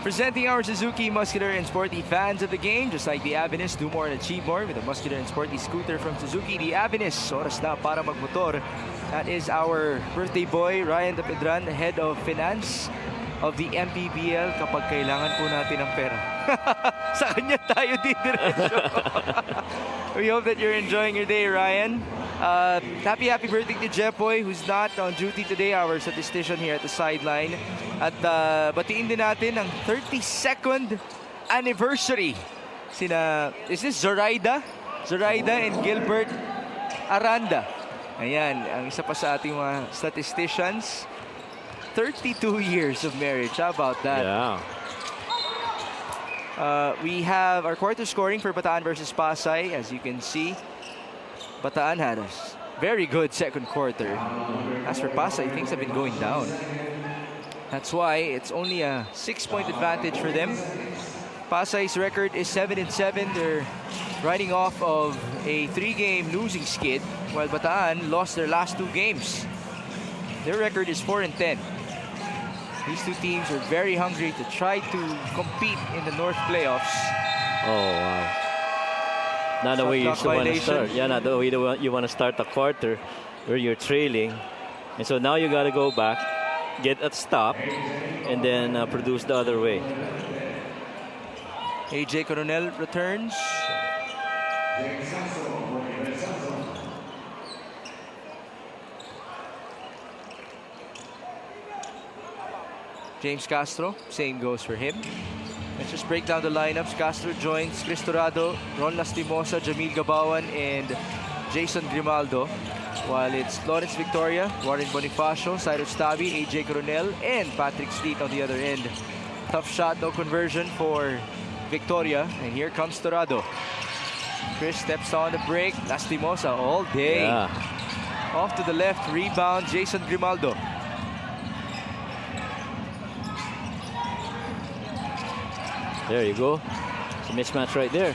Presenting our Suzuki muscular and sporty fans of the game, just like the Avenus, do more and achieve more with a muscular and sporty scooter from Suzuki. The Avenus, oras na para magmotor. That is our birthday boy, Ryan De Pedran, head of finance of the MPBL. Kapag kailangan po natin ng pera, sa kanya tayo didiretso. We hope that you're enjoying your day, Ryan. Happy birthday to Jepoy, who's not on duty today, our statistician here at the sideline. At batiin din natin ang 32nd anniversary. Is this Zoraida? Zoraida and Gilbert Aranda. Ayan, ang isa pa sa ating mga statisticians. 32 years of marriage. How about that? Yeah. We have our quarter scoring for Bataan versus Pasay. As you can see, Bataan had a very good second quarter. As for Pasay, things have been going down. That's why it's only a 6-point advantage for them. Pasay's record is 7-7. They're riding off of a 3-game losing skid, while Bataan lost their last 2 games. Their record is 4-10. These two teams are very hungry to try to compete in the North playoffs. Oh, wow. Not the way you want to start. Yeah, not the way you want to start a quarter where you're trailing. And so now you got to go back, get a stop, and then produce the other way. AJ Coronel returns. James Castro, same goes for him. Let's just break down the lineups. Castro joins Chris Torado, Ron Lastimosa, Jamil Gabawan, and Jason Grimaldo. While it's Lawrence Victoria, Warren Bonifacio, Cyrus Tabi, AJ Coronel, and Patrick Sleet on the other end. Tough shot, no conversion for Victoria. And here comes Torado. Chris steps on the break. Lastimosa all day. Yeah. Off to the left, rebound, Jason Grimaldo. There you go. It's a mismatch right there.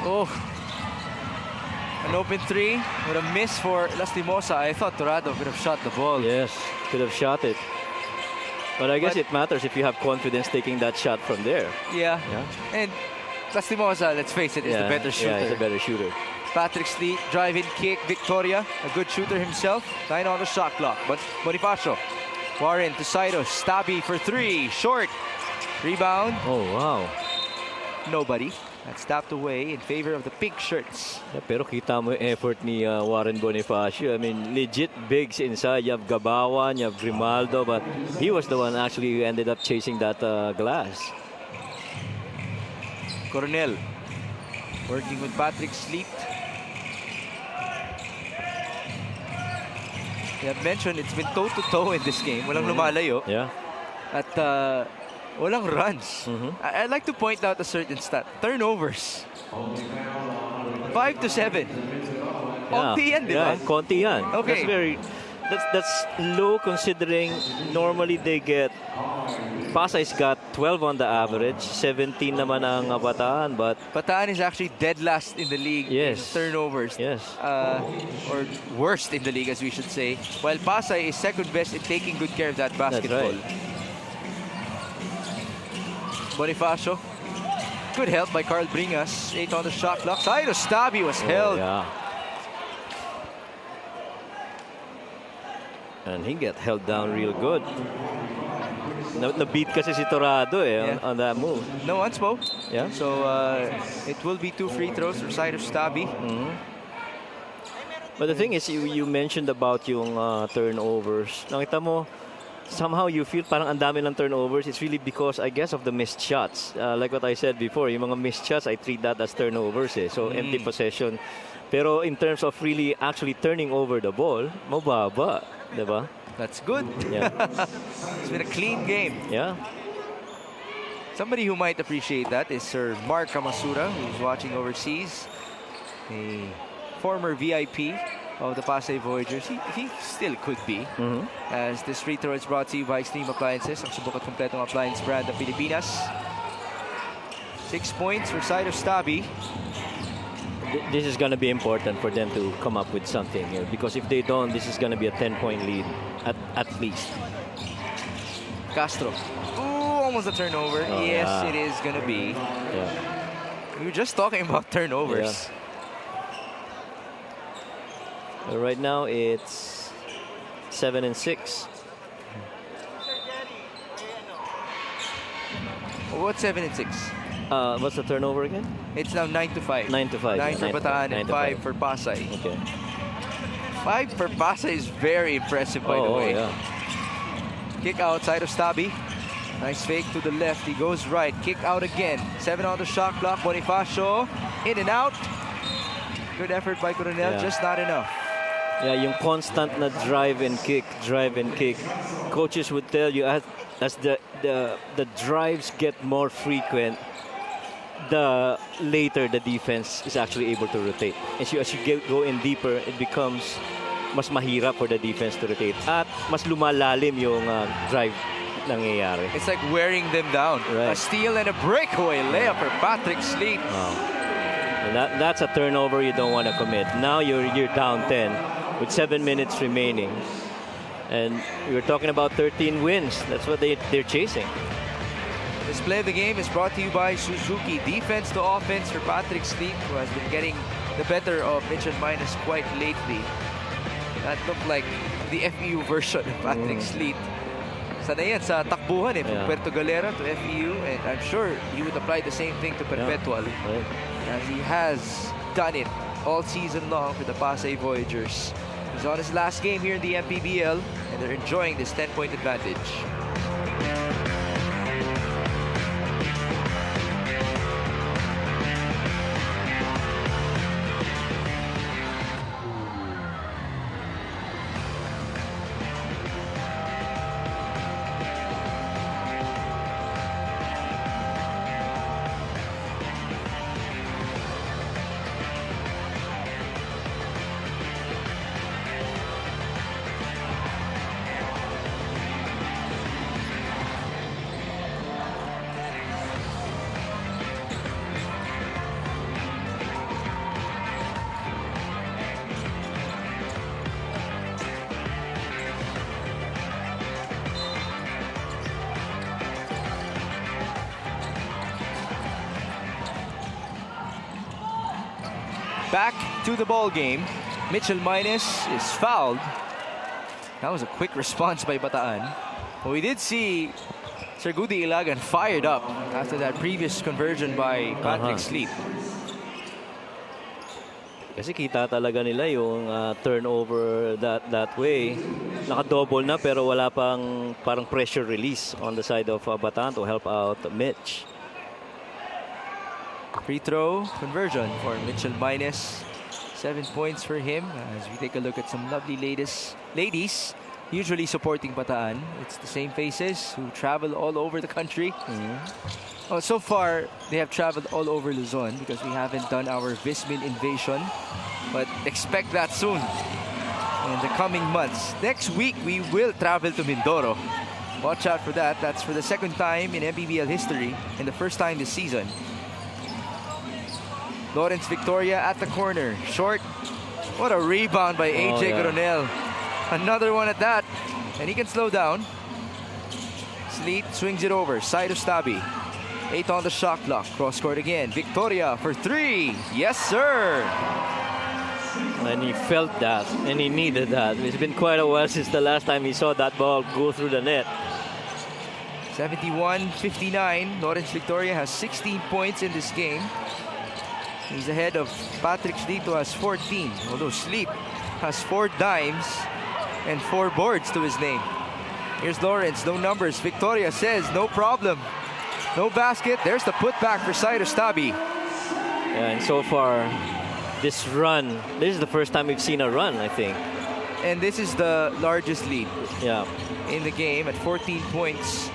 Oh. An open 3 with a miss for Lastimosa. I thought Torado could have shot the ball. Yes, could have shot it. But I guess it matters if you have confidence taking that shot from there. Yeah. And Lastimosa, let's face it, is the better shooter. Yeah, he's a better shooter. Patrick Sleet, drive-in kick, Victoria, a good shooter himself. 9 on the shot clock. But Bonifacio, Warren to Cyrus, Stabby for 3, short. Rebound. Oh, wow. Nobody. That's tapped away in favor of the pink shirts. Yeah, pero kita mo yung effort ni Warren Bonifacio. I mean, legit bigs inside. You have Gabawan, you have Grimaldo, but he was the one actually who ended up chasing that glass. Coronel working with Patrick Sleet. We have mentioned it's been toe-to-toe in this game. Walang lumalayo. Yeah. At walang runs. I'd like to point out a certain stat. Turnovers. 5 to 7. Konti yan, di ba? Konti yan. Okay. That's low considering normally they get Pasay's got 12 on the average, 17 naman ang Bataan, but Bataan is actually dead last in the league in turnovers. Yes. Or worst in the league, as we should say. While Pasay is second best in taking good care of that basketball. That's right. Bonifacio Good help by Carl Bringas. 8 on the shot clock. Side of Stabby was held. Yeah. And he got held down real good. Nabeat kasi si Torado on that move. No unspo. Yeah. So it will be 2 free throws for side of Stabby. But the thing is, you mentioned about yung turnovers. Nakita mo, somehow you feel parang ang dami ng turnovers. It's really because, I guess, of the missed shots. Like what I said before, yung mga missed shots, I treat that as turnovers. So empty possession. Pero in terms of really actually turning over the ball, mababa. Diba? That's good. Yeah. It's been a clean game. Yeah. Somebody who might appreciate that is Sir Mark Kamasura, who's watching overseas. A former VIP of the Pasay Voyagers. He still could be. As this free throw is brought to you by Steam Appliances, ang subok at kompletong appliance brand ng Pilipinas. 6 points for side of Stabby. This is going to be important for them to come up with something here, because if they don't, this is going to be a 10-point lead at least. Castro. Ooh, almost a turnover. Yes, it is going to be. Yeah. We were just talking about turnovers. Right now it's 7 and 6. What's 7 and 6? What's the turnover again? It's now 9 to 5. 9 to 5. 9 for Bataan and 5 for Pasay. Okay. 5 for Pasay is very impressive, by the way. Yeah. Kick outside of Stabby. Nice fake to the left. He goes right. Kick out again. 7 on the shot clock. Bonifacio in and out. Good effort by Coronel. Just not enough. Yeah, yung constant na drive and kick. Coaches would tell you as the drives get more frequent, the later the defense is actually able to rotate. As you go in deeper, it becomes mas mahirap for the defense to rotate. At mas lumalalim yung drive nangyayari. It's like wearing them down. Right. A steal and a breakaway layup for Patrick Sleet. And that's a turnover you don't want to commit. Now you're down 10 with 7 minutes remaining. And we were talking about 13 wins. That's what they're chasing. This play of the game is brought to you by Suzuki. Defense to offense for Patrick Sleet, who has been getting the better of Mitchell Minus quite lately. That looked like the FEU version of Patrick Sleet. Sanay yan sa takbuhan from Puerto Galera to FEU, and I'm sure he would apply the same thing to Perpetual. Right. As he has done it all season long for the Pasay Voyagers. He's on his last game here in the MPBL, and they're enjoying this 10-point advantage. Back to the ball game. Mitchell Minus is fouled. That was a quick response by Bataan. But we did see Sir Gudi Ilagan fired up after that previous conversion by Patrick Sleet. Kasi kita talaga nila yung turnover that way. Naka-double na pero wala pang parang pressure release on the side of Bataan to help out Mitch. Free throw conversion for Mitchell Minus. 7 points for him. As we take a look at some lovely ladies usually supporting Bataan. It's the same faces who travel all over the country. Oh, so far, they have traveled all over Luzon because we haven't done our Vismin invasion. But expect that soon in the coming months. Next week, we will travel to Mindoro. Watch out for that. That's for the second time in MPBL history and the first time this season. Lawrence Victoria at the corner. Short. What a rebound by AJ Coronel. Another one at that. And he can slow down. Sleet swings it over. Side of Stabby. 8 on the shot clock. Cross court again. Victoria for 3. Yes, sir. And he felt that, and he needed that. It's been quite a while since the last time he saw that ball go through the net. 71-59. Lawrence Victoria has 16 points in this game. He's ahead of Patrick Dito, has 14. Although Sleep has 4 dimes and 4 boards to his name. Here's Lawrence, no numbers. Victoria says no problem. No basket. There's the putback for Cyrus Tabi. Yeah, and so far, this run, this is the first time we've seen a run, I think. And this is the largest lead in the game at 14 points.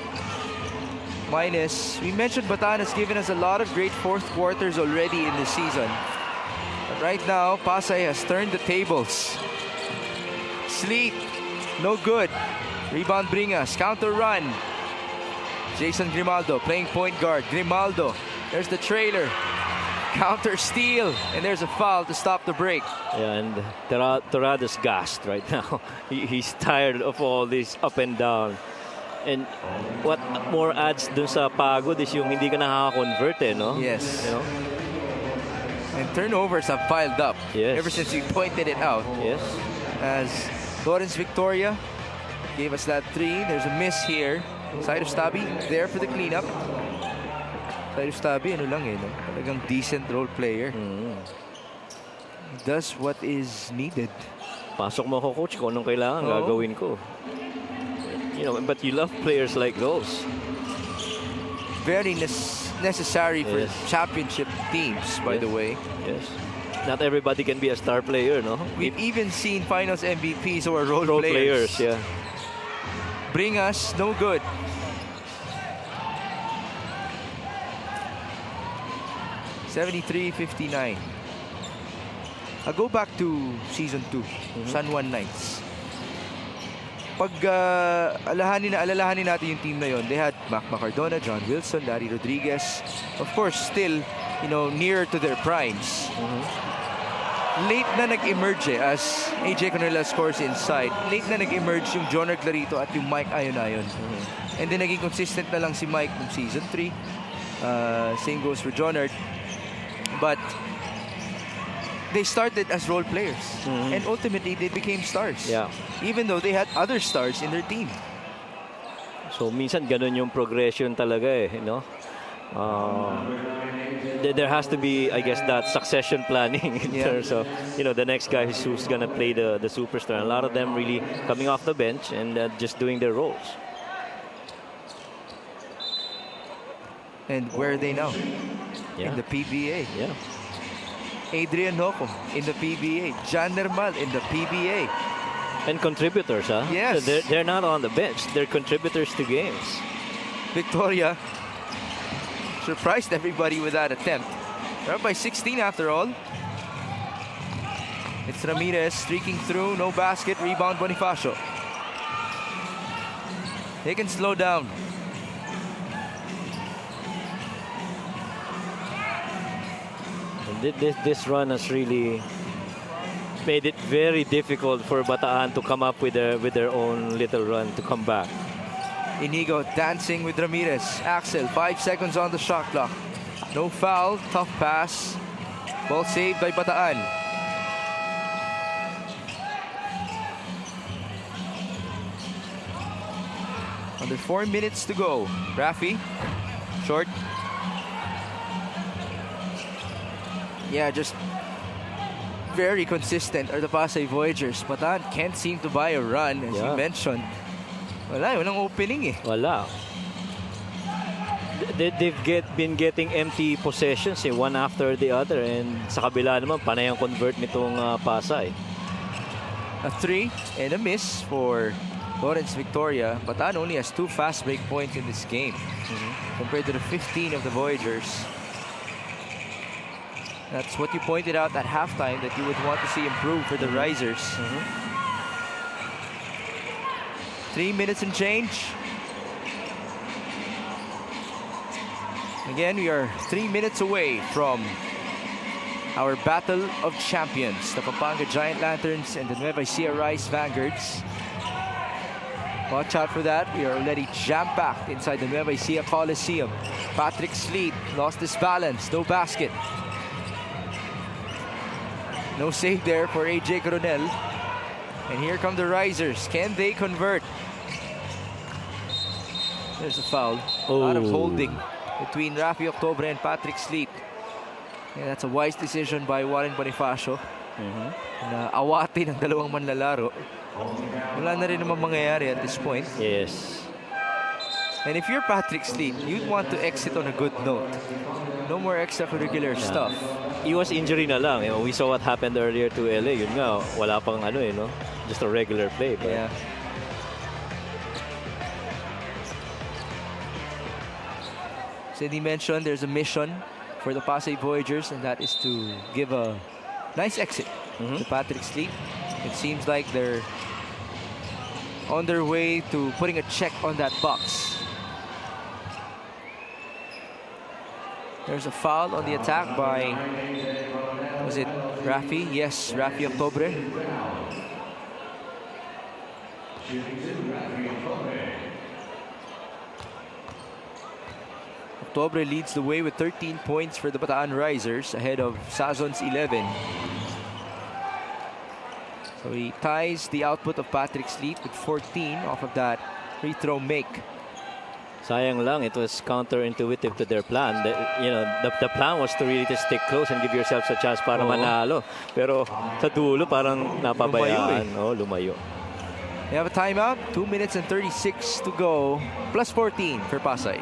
Minus, we mentioned Bataan has given us a lot of great fourth quarters already in the season. But right now, Pasay has turned the tables. Sleep, no good. Rebound Bringas, counter run. Jason Grimaldo playing point guard. Grimaldo, there's the trailer. Counter steal, and there's a foul to stop the break. Yeah, and Torada's gassed right now. He's tired of all this up and down. And what more adds dun sa pagod is yung hindi ka nakaka-convert, no? Yes. You know? And turnovers have piled up Yes. ever since we pointed it out. Yes. As Lawrence Victoria gave us that 3. There's a miss here. Cyrus Tabi there for the cleanup. Cyrus Tabi, ano lang no? Talagang decent role player. Does what is needed. Pasok mo ako, coach, kung anong kailangan, gagawin ko. You know, but you love players like those. Very necessary for championship teams, by the way. Yes. Not everybody can be a star player, no? We've even seen finals MVPs who are role players. Yeah. Bring us no good. $73-59. I'll go back to season 2, San Juan Knights. Pag alalahanin natin yung team na yon, they had Mac Macardona, John Wilson, Larry Rodriguez. Of course, still, nearer to their primes. Late na nag-emerge as AJ Canela scores inside. Late na nag-emerge yung Jonner Clarito at yung Mike Ayon. And then naging consistent na lang si Mike ng season 3. Same goes for Jonner. But they started as role players. And ultimately, they became stars. Yeah. Even though they had other stars in their team. So, minsan ganun yung progression talaga no? There has to be, I guess, that succession planning in terms of, the next guy who's going to play the superstar. And a lot of them really coming off the bench and just doing their roles. And where are they now? Yeah. In the PBA. Yeah. Adrian Noco in the PBA. Jan Nermal in the PBA. And contributors, huh? Yes. They're not on the bench. They're contributors to games. Victoria surprised everybody with that attempt. They're up by 16 after all. It's Ramirez streaking through. No basket. Rebound Bonifacio. They can slow down. This run has really made it very difficult for Bataan to come up with their own little run to come back. Inigo dancing with Ramirez. Axel, 5 seconds on the shot clock. No foul, tough pass. Ball saved by Bataan. Under 4 minutes to go. Rafi, short. Yeah, just very consistent are the Pasay Voyagers. Bataan can't seem to buy a run, as you mentioned. Walang opening Wala. They've been getting empty possessions one after the other, and sa kabila naman panay ang convert nitong Pasay. A 3 and a miss for Lawrence Victoria. Bataan only has 2 fast break points in this game compared to the 15 of the Voyagers. That's what you pointed out at halftime that you would want to see improve for the Risers. 3 minutes and change. Again, we are 3 minutes away from our Battle of Champions. The Pampanga Giant Lanterns and the Nueva Ecija Rice Vanguards. Watch out for that. We are already jam-packed inside the Nueva Ecija Coliseum. Patrick Sleet lost his balance. No basket. No save there for AJ Coronel. And here come the Risers. Can they convert? There's a foul. A lot of holding between Rafi Octobre and Patrick Sleet. Yeah, that's a wise decision by Warren Bonifacio. Na awatin ang dalawang manlalaro. Wala na rin naman mangyayari at this point. Yes. And if you're Patrick Sleet, you'd want to exit on a good note. No more extracurricular stuff. Iwas injury na lang. You know, we saw what happened earlier to LA. Yun nga, wala pang ano no? Just a regular play. But Yeah. Cindy mentioned there's a mission for the Pasay Voyagers, and that is to give a nice exit to Patrick Sleet. It seems like they're on their way to putting a check on that box. There's a foul on the attack by, was it Rafi? Yes, Rafi Octobre. Octobre leads the way with 13 points for the Bataan Risers ahead of Sazon's 11. So he ties the output of Patrick Sleet with 14 off of that free throw make. sayang lang, it was counterintuitive to their plan. The plan was to really just stick close and give yourselves a chance para manalo. Pero sa dulo parang napabayaan. Lumayo. We have a timeout. 2 minutes and 36 to go. Plus 14 for Pasay.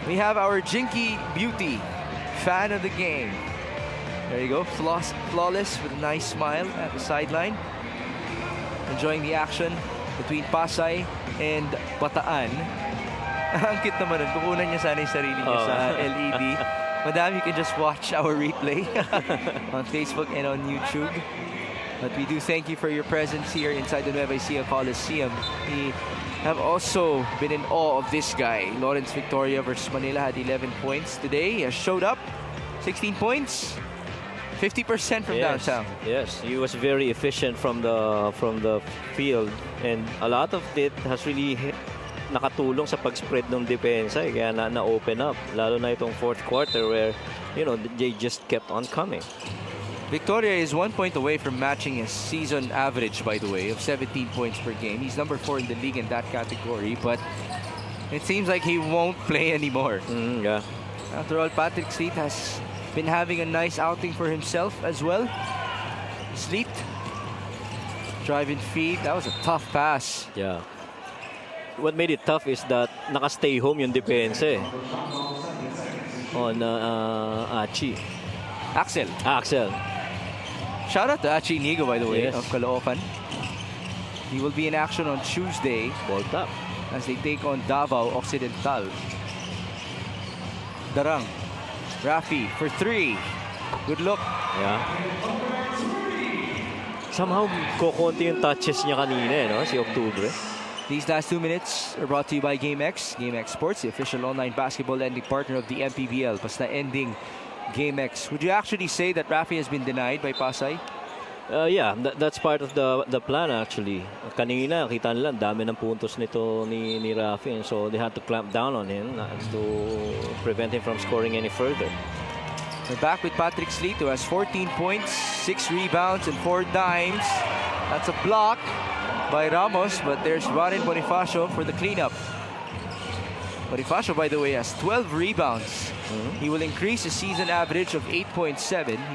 We have our Jinky Beauty, fan of the game. There you go, flawless with a nice smile at the sideline. Enjoying the action between Pasay and Bataan. Ang cute naman nun. Kukunan niya sana yung sarili niya sa LED. Madam, you can just watch our replay on Facebook and on YouTube. But we do thank you for your presence here inside the Nueva Ecija Coliseum. We have also been in awe of this guy. Lawrence Victoria versus Manila had 11 points today. He has showed up. 16 points. 50% from downtown. Yes, he was very efficient from the field, and a lot of it has really nakatulong sa pag-spread ng depensa, kaya na-open up, lalo na itong fourth quarter where they just kept on coming. Victoria is 1 point away from matching his season average, by the way, of 17 points per game. He's number 4 in the league in that category, but it seems like he won't play anymore. Yeah. After all, Patrick Sleet has been having a nice outing for himself as well. Sleet, drive and feed. That was a tough pass. Yeah. What made it tough is that naka-stay home yung depensa on Achi. Axel. Shout out to Achi Nigo, by the way, of Caloocan. He will be in action on Tuesday. Ball top. As they take on Davao Occidental. Darang. Rafi for 3. Good look. Yeah. Somehow, kokonti yung touches niya kanina, si Octobre. These last 2 minutes are brought to you by GameX. GameX Sports, the official online basketball lending partner of the MPBL. Basta ending GameX. Would you actually say that Rafi has been denied by Pasay? Yeah, that's part of the plan actually. Kanina, kita nila, dami ng puntos nito ni Rafi, and so they had to clamp down on him to prevent him from scoring any further. We're back with Patrick Sleet, who has 14 points, 6 rebounds, and 4 dimes. That's a block by Ramos, but there's Warren Bonifacio for the cleanup. Bonifacio, by the way, has 12 rebounds. He will increase his season average of 8.7.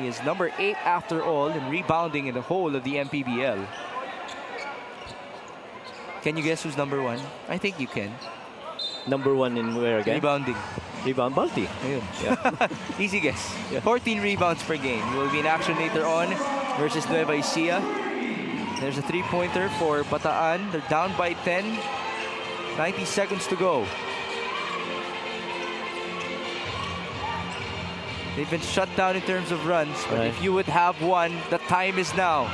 He is number 8 after all in rebounding in the whole of the MPBL. Can you guess who's number 1? I think you can. Number 1 in where again? Rebounding. Rebound, Balti. Yeah. Easy guess. Yeah. 14 rebounds per game. He will be in action later on versus Nueva Ecija. There's a 3-pointer for Bataan. They're down by 10. 90 seconds to go. They've been shut down in terms of runs, but Right. if you would have one, the time is now.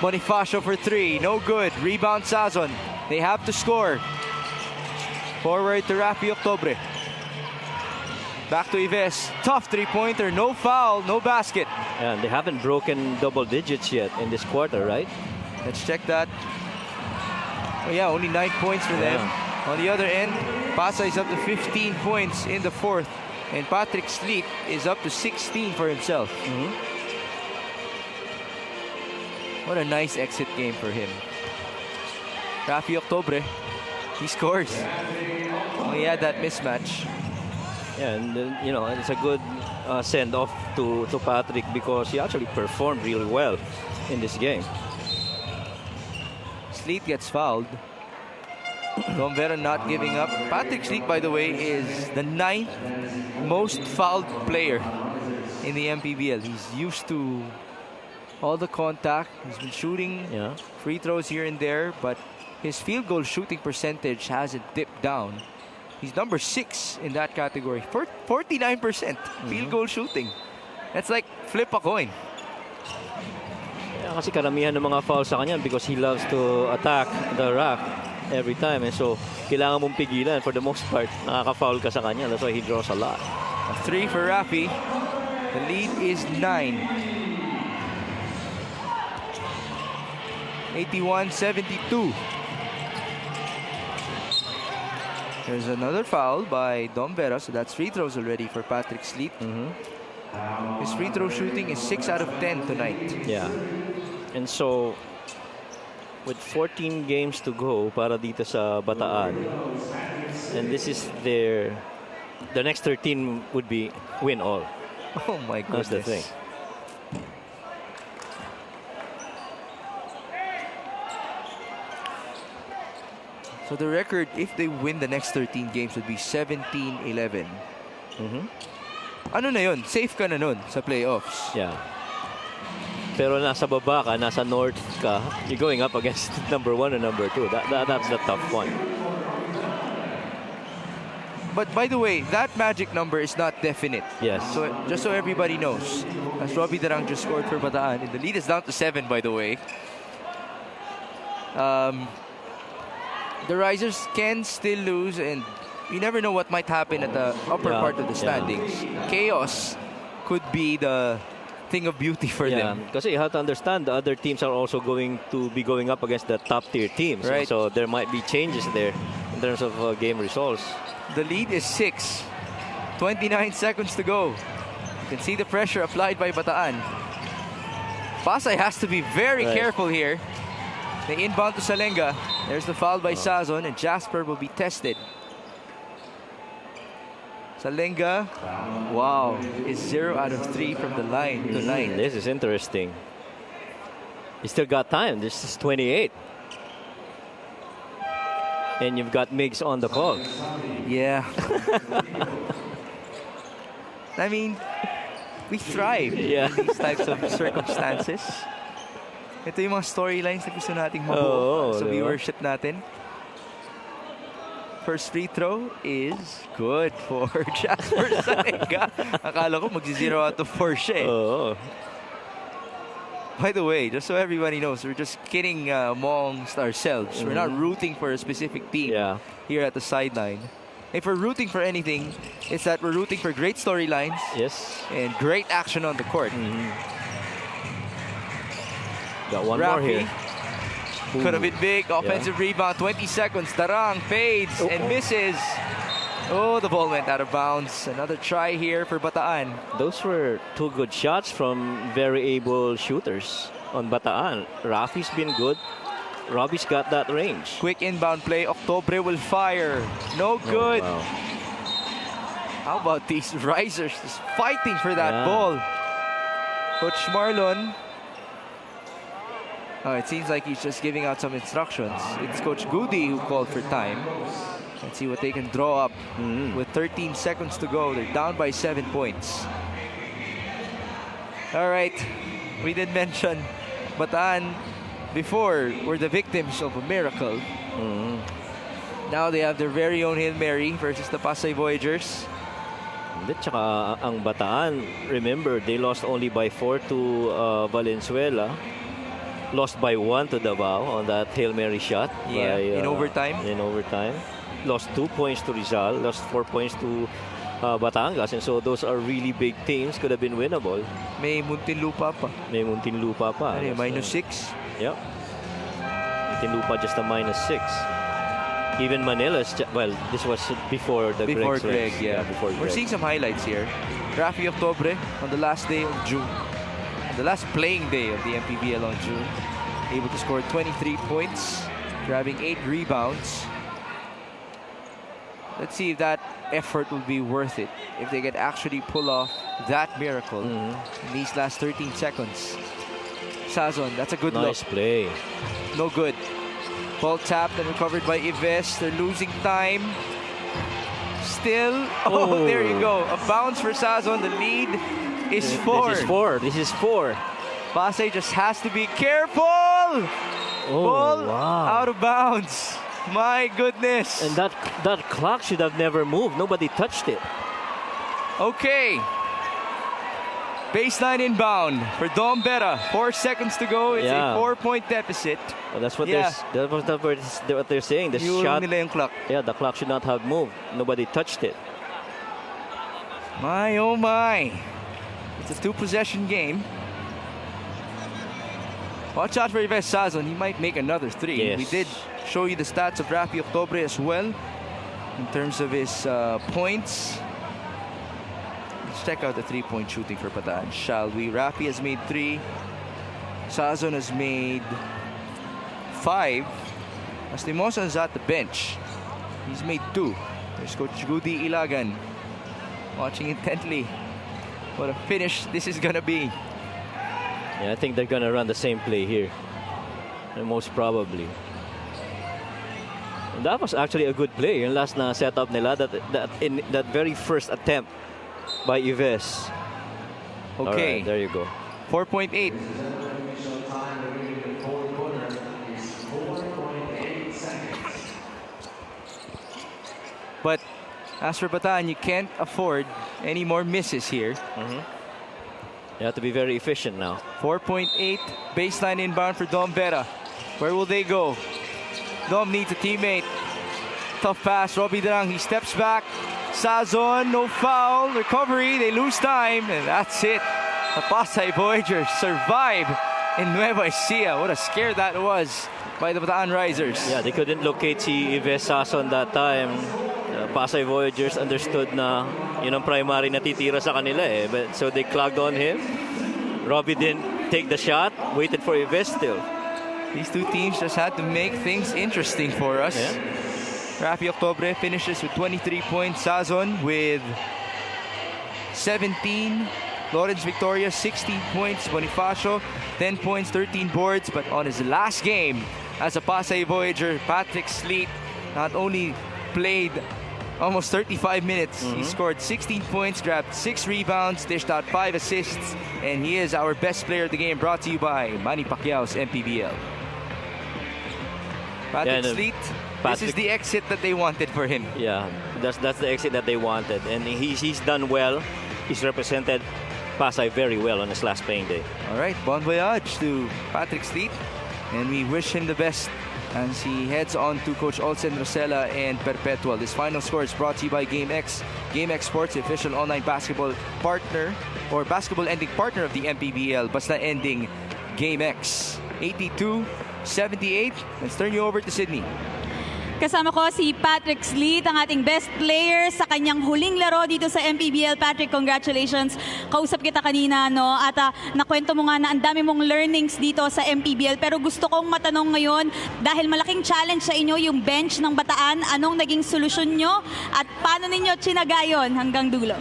Bonifacio for 3, no good. Rebound Sazon. They have to score. Forward to Rafi Octobre. Back to Ives. Tough three-pointer, no foul, no basket. And they haven't broken double digits yet in this quarter, right? Let's check that. Oh yeah, only 9 points for them. On the other end, Pasay is up to 15 points in the fourth. And Patrick Sleet is up to 16 for himself. What a nice exit game for him. Rafi Octobre, he scores. Oh, he had that mismatch. Yeah, and you know, it's a good send-off to Patrick because he actually performed really well in this game. Sleet gets fouled. Dom Vera not giving up. Patrick Sleet, by the way, is the 9th most fouled player in the MPBL. He's used to all the contact. He's been shooting free throws here and there, but his field goal shooting percentage hasn't dipped down. He's number 6 in that category. 49% field goal shooting. That's like flip a coin. Yeah, kasi karamihan ng mga fouls sa kanya because he loves to attack the rack every time. And so, kailangan mong pigilan. For the most part, nakaka-foul ka sa kanya. That's why he draws a lot. A 3 for Rafi. The lead is 9. 81-72. There's another foul by Dom Vera, so that's free throws already for Patrick Sleet. His free throw shooting is 6 out of 10 tonight. Yeah. And so, with 14 games to go para dito sa Bataan, and this is the next 13 would be win all. Oh my goodness. That's the thing. So the record, if they win the next 13 games, would be 17-11. Ano na yun? Safe ka na nun sa playoffs. Yeah. Pero nasa baba ka, nasa north ka, you're going up against number 1 and number 2. That's the tough one. But by the way, that magic number is not definite. Yes. So just so everybody knows, as Robbie Darang just scored for Bataan, and the lead is down to 7, by the way. The Risers can still lose, and you never know what might happen at the upper part of the standings. Chaos could be the thing of beauty for them. Because you have to understand the other teams are also going to be going up against the top tier teams. Right. So there might be changes there in terms of game results. The lead is 6. 29 seconds to go. You can see the pressure applied by Bataan. Pasay has to be very careful here. They inbound to Salenga. There's the foul by Sazon, and Jasper will be tested. Salenga, wow, is 0 out of 3 from the line tonight. This is interesting. You still got time. This is 28. And you've got Miggs on the call. Yeah. I mean, we thrive in these types of circumstances. Ito yung mga storylines na gusto nating mabuo sa viewership natin. First free throw is good for Jasper Salenga. Akala ko mag-0 out of 4 siya eh. By the way, just so everybody knows, we're just kidding amongst ourselves. We're not rooting for a specific team here at the sideline. If we're rooting for anything, it's that we're rooting for great storylines and great action on the court. Got one more here. Could have been big. Offensive rebound, 20 seconds. Darang fades and misses. Oh, the ball went out of bounds. Another try here for Bataan. Those were 2 good shots from very able shooters on Bataan. Rafi's been good. Robbie's got that range. Quick inbound play. Octobre will fire. No good. Wow. How about these Risers just fighting for that ball? Coach Marlon. Oh, it seems like he's just giving out some instructions. It's Coach Goody who called for time. Let's see what they can draw up. With 13 seconds to go, they're down by 7 points. All right, we did mention Bataan before were the victims of a miracle. Now they have their very own Hail Mary versus the Pasay Voyagers. Hindi, tsaka ang Bataan, remember, they lost only by 4 to Valenzuela. Lost by 1 to Davao on that Hail Mary shot. Yeah, by, in overtime. In overtime. Lost 2 points to Rizal. Lost 4 points to Batangas. And so those are really big teams. Could have been winnable. May Muntinlupa pa. May Muntinlupa pa. Ano yun, -6. Yep. Muntinlupa just a -6. Even Manila's, well, this was before the Before Greg's Greg, yeah. before We're Greg. seeing some highlights here. Rafi Octobre on the last day of June. The last playing day of the MPBL on June. Able to score 23 points, grabbing 8 rebounds. Let's see if that effort will be worth it. If they can actually pull off that miracle in these last 13 seconds. Sazon, that's a good Nice look. play. No good. Ball tapped and recovered by Ives. They're losing time. Still. Oh, there you go. A bounce for Sazon. The lead is 4. This is 4. Pasay just has to be careful. Ball out of bounds. My goodness. And that clock should have never moved. Nobody touched it. Okay. Baseline inbound for Dom Bera. 4 seconds to go. It's a 4-point deficit. Well, that's what what they're saying. The shot. Nila yung clock. Yeah, the clock should not have moved. Nobody touched it. My oh my. It's a 2-possession game. Watch out for Ives Sazon. He might make another 3. Yes. We did show you the stats of Rafi Octobre as well in terms of his points. Let's check out the 3-point shooting for Bataan, shall we? Rafi has made 3. Sazon has made 5. Astimosa is at the bench. He's made 2. There's Coach Gudi Ilagan watching intently. What a finish this is gonna be. Yeah, I think they're gonna run the same play here, most probably. And that was actually a good play. Yung last na setup nila, that very first attempt by Ives. Okay, right, there you go. 4.8. But as for Bataan, you can't afford any more misses here. You have to be very efficient now. 4.8 baseline inbound for Dom Vera. Where will they go? Dom needs a teammate. Tough pass. Robbie Darang, he steps back. Sazon, no foul. Recovery, they lose time. And that's it. The Pasay Voyagers survive in Nueva Ecija. What a scare that was by the Bataan Risers. Yeah, they couldn't locate si Ives Sazon that time. Pasay Voyagers understood na yun ang primary na titira sa kanila eh. But, so they clogged on him. Robbie didn't take the shot, waited for Ives still. These two teams just had to make things interesting for us. Yeah. Rafi Octobre finishes with 23 points. Sazon with 17. Lawrence Victoria 16 points. Bonifacio 10 points, 13 boards. But on his last game as a Pasay Voyager, Patrick Sleet not only played almost 35 minutes. He scored 16 points, grabbed 6 rebounds, dished out 5 assists, and he is our best player of the game, brought to you by Manny Pacquiao's MPBL. Patrick Sleet, this is the exit that they wanted for him. Yeah, that's the exit that they wanted, and he's done well. He's represented Pasay very well on his last playing day. All right, bon voyage to Patrick Sleet, and we wish him the best as he heads on to Coach Olsen Rosella and Perpetual. This final score is brought to you by GameX. GameX Sports, the official online basketball partner or basketball ending partner of the MPBL. Basta ending GameX. 82-78. Let's turn you over to Sydney. Kasama ko si Patrick Sleet, ang ating best player sa kanyang huling laro dito sa MPBL. Patrick, congratulations. Kausap kita kanina, no? At nakwento mo nga na ang dami mong learnings dito sa MPBL. Pero gusto kong matanong ngayon, dahil malaking challenge sa inyo yung bench ng Bataan, anong naging solusyon nyo? At paano ninyo tsinagayon hanggang dulo?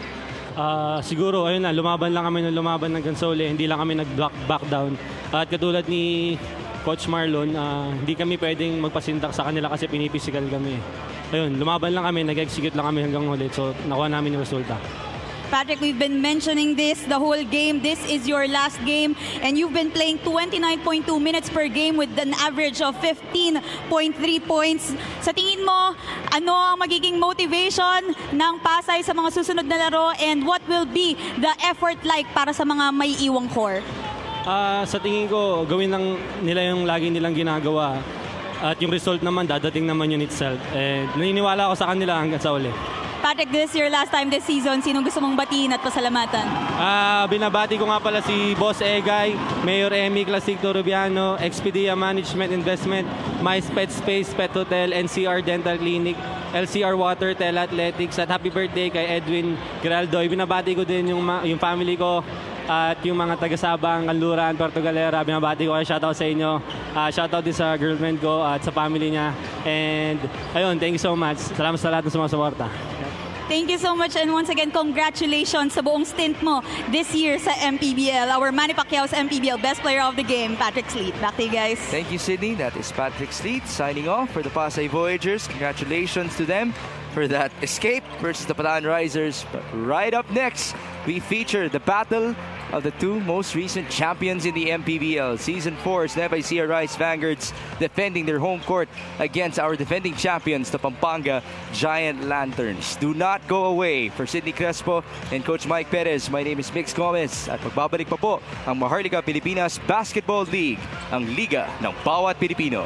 Siguro, ayun na, lumaban lang kami hanggang sa uli. Hindi lang kami nag-back down. At katulad ni Coach Marlon, hindi kami pwedeng magpasindak sa kanila kasi pinipisikal kami. Ayun, lumaban lang kami, nag-execute lang kami hanggang huli. So, nakuha namin yung resulta. Patrick, we've been mentioning this the whole game. This is your last game and you've been playing 29.2 minutes per game with an average of 15.3 points. Sa tingin mo, ano ang magiging motivation ng Pasay sa mga susunod na laro and what will be the effort like para sa mga may iwang core? Sa tingin ko, gawin lang nila yung lagi nilang ginagawa. At yung result naman, dadating naman yun itself. Naniniwala ako sa kanila hanggang sa uli. Patrick, this is your last time this season. Sinong gusto mong batiin at pasalamatan? Binabati ko nga pala si Boss Egay, Mayor Emmy Clasicto Rubiano, Expedia Management Investment, My Pet Space Pet Hotel, NCR Dental Clinic, LCR Water, Tel Athletics, at happy birthday kay Edwin Giraldo. Binabati ko din yung family ko at yung mga taga-Sabang, Kanluran, Puerto Galera. Binabati ko kayo, shoutout sa inyo. Shoutout din sa girlfriend ko at sa family niya. And ayun, thank you so much. Salamat sa lahat ng sumusuporta. Thank you so much and once again, congratulations sa buong stint mo this year sa MPBL. Our Manny Pacquiao's MPBL Best Player of the Game, Patrick Sleet. Back to you guys. Thank you, Sydney. That is Patrick Sleet signing off for the Pasay Voyagers. Congratulations to them for that escape versus the Bataan Risers. But right up next, we feature the battle of the two most recent champions in the MPBL. Season 4's Nueva Ecija Rice Vanguards defending their home court against our defending champions, the Pampanga Giant Lanterns. Do not go away. For Sydney Crespo and Coach Mike Perez, my name is Mix Gomez. At magbabalik pa po ang Maharlika Pilipinas Basketball League, ang liga ng bawat Pilipino.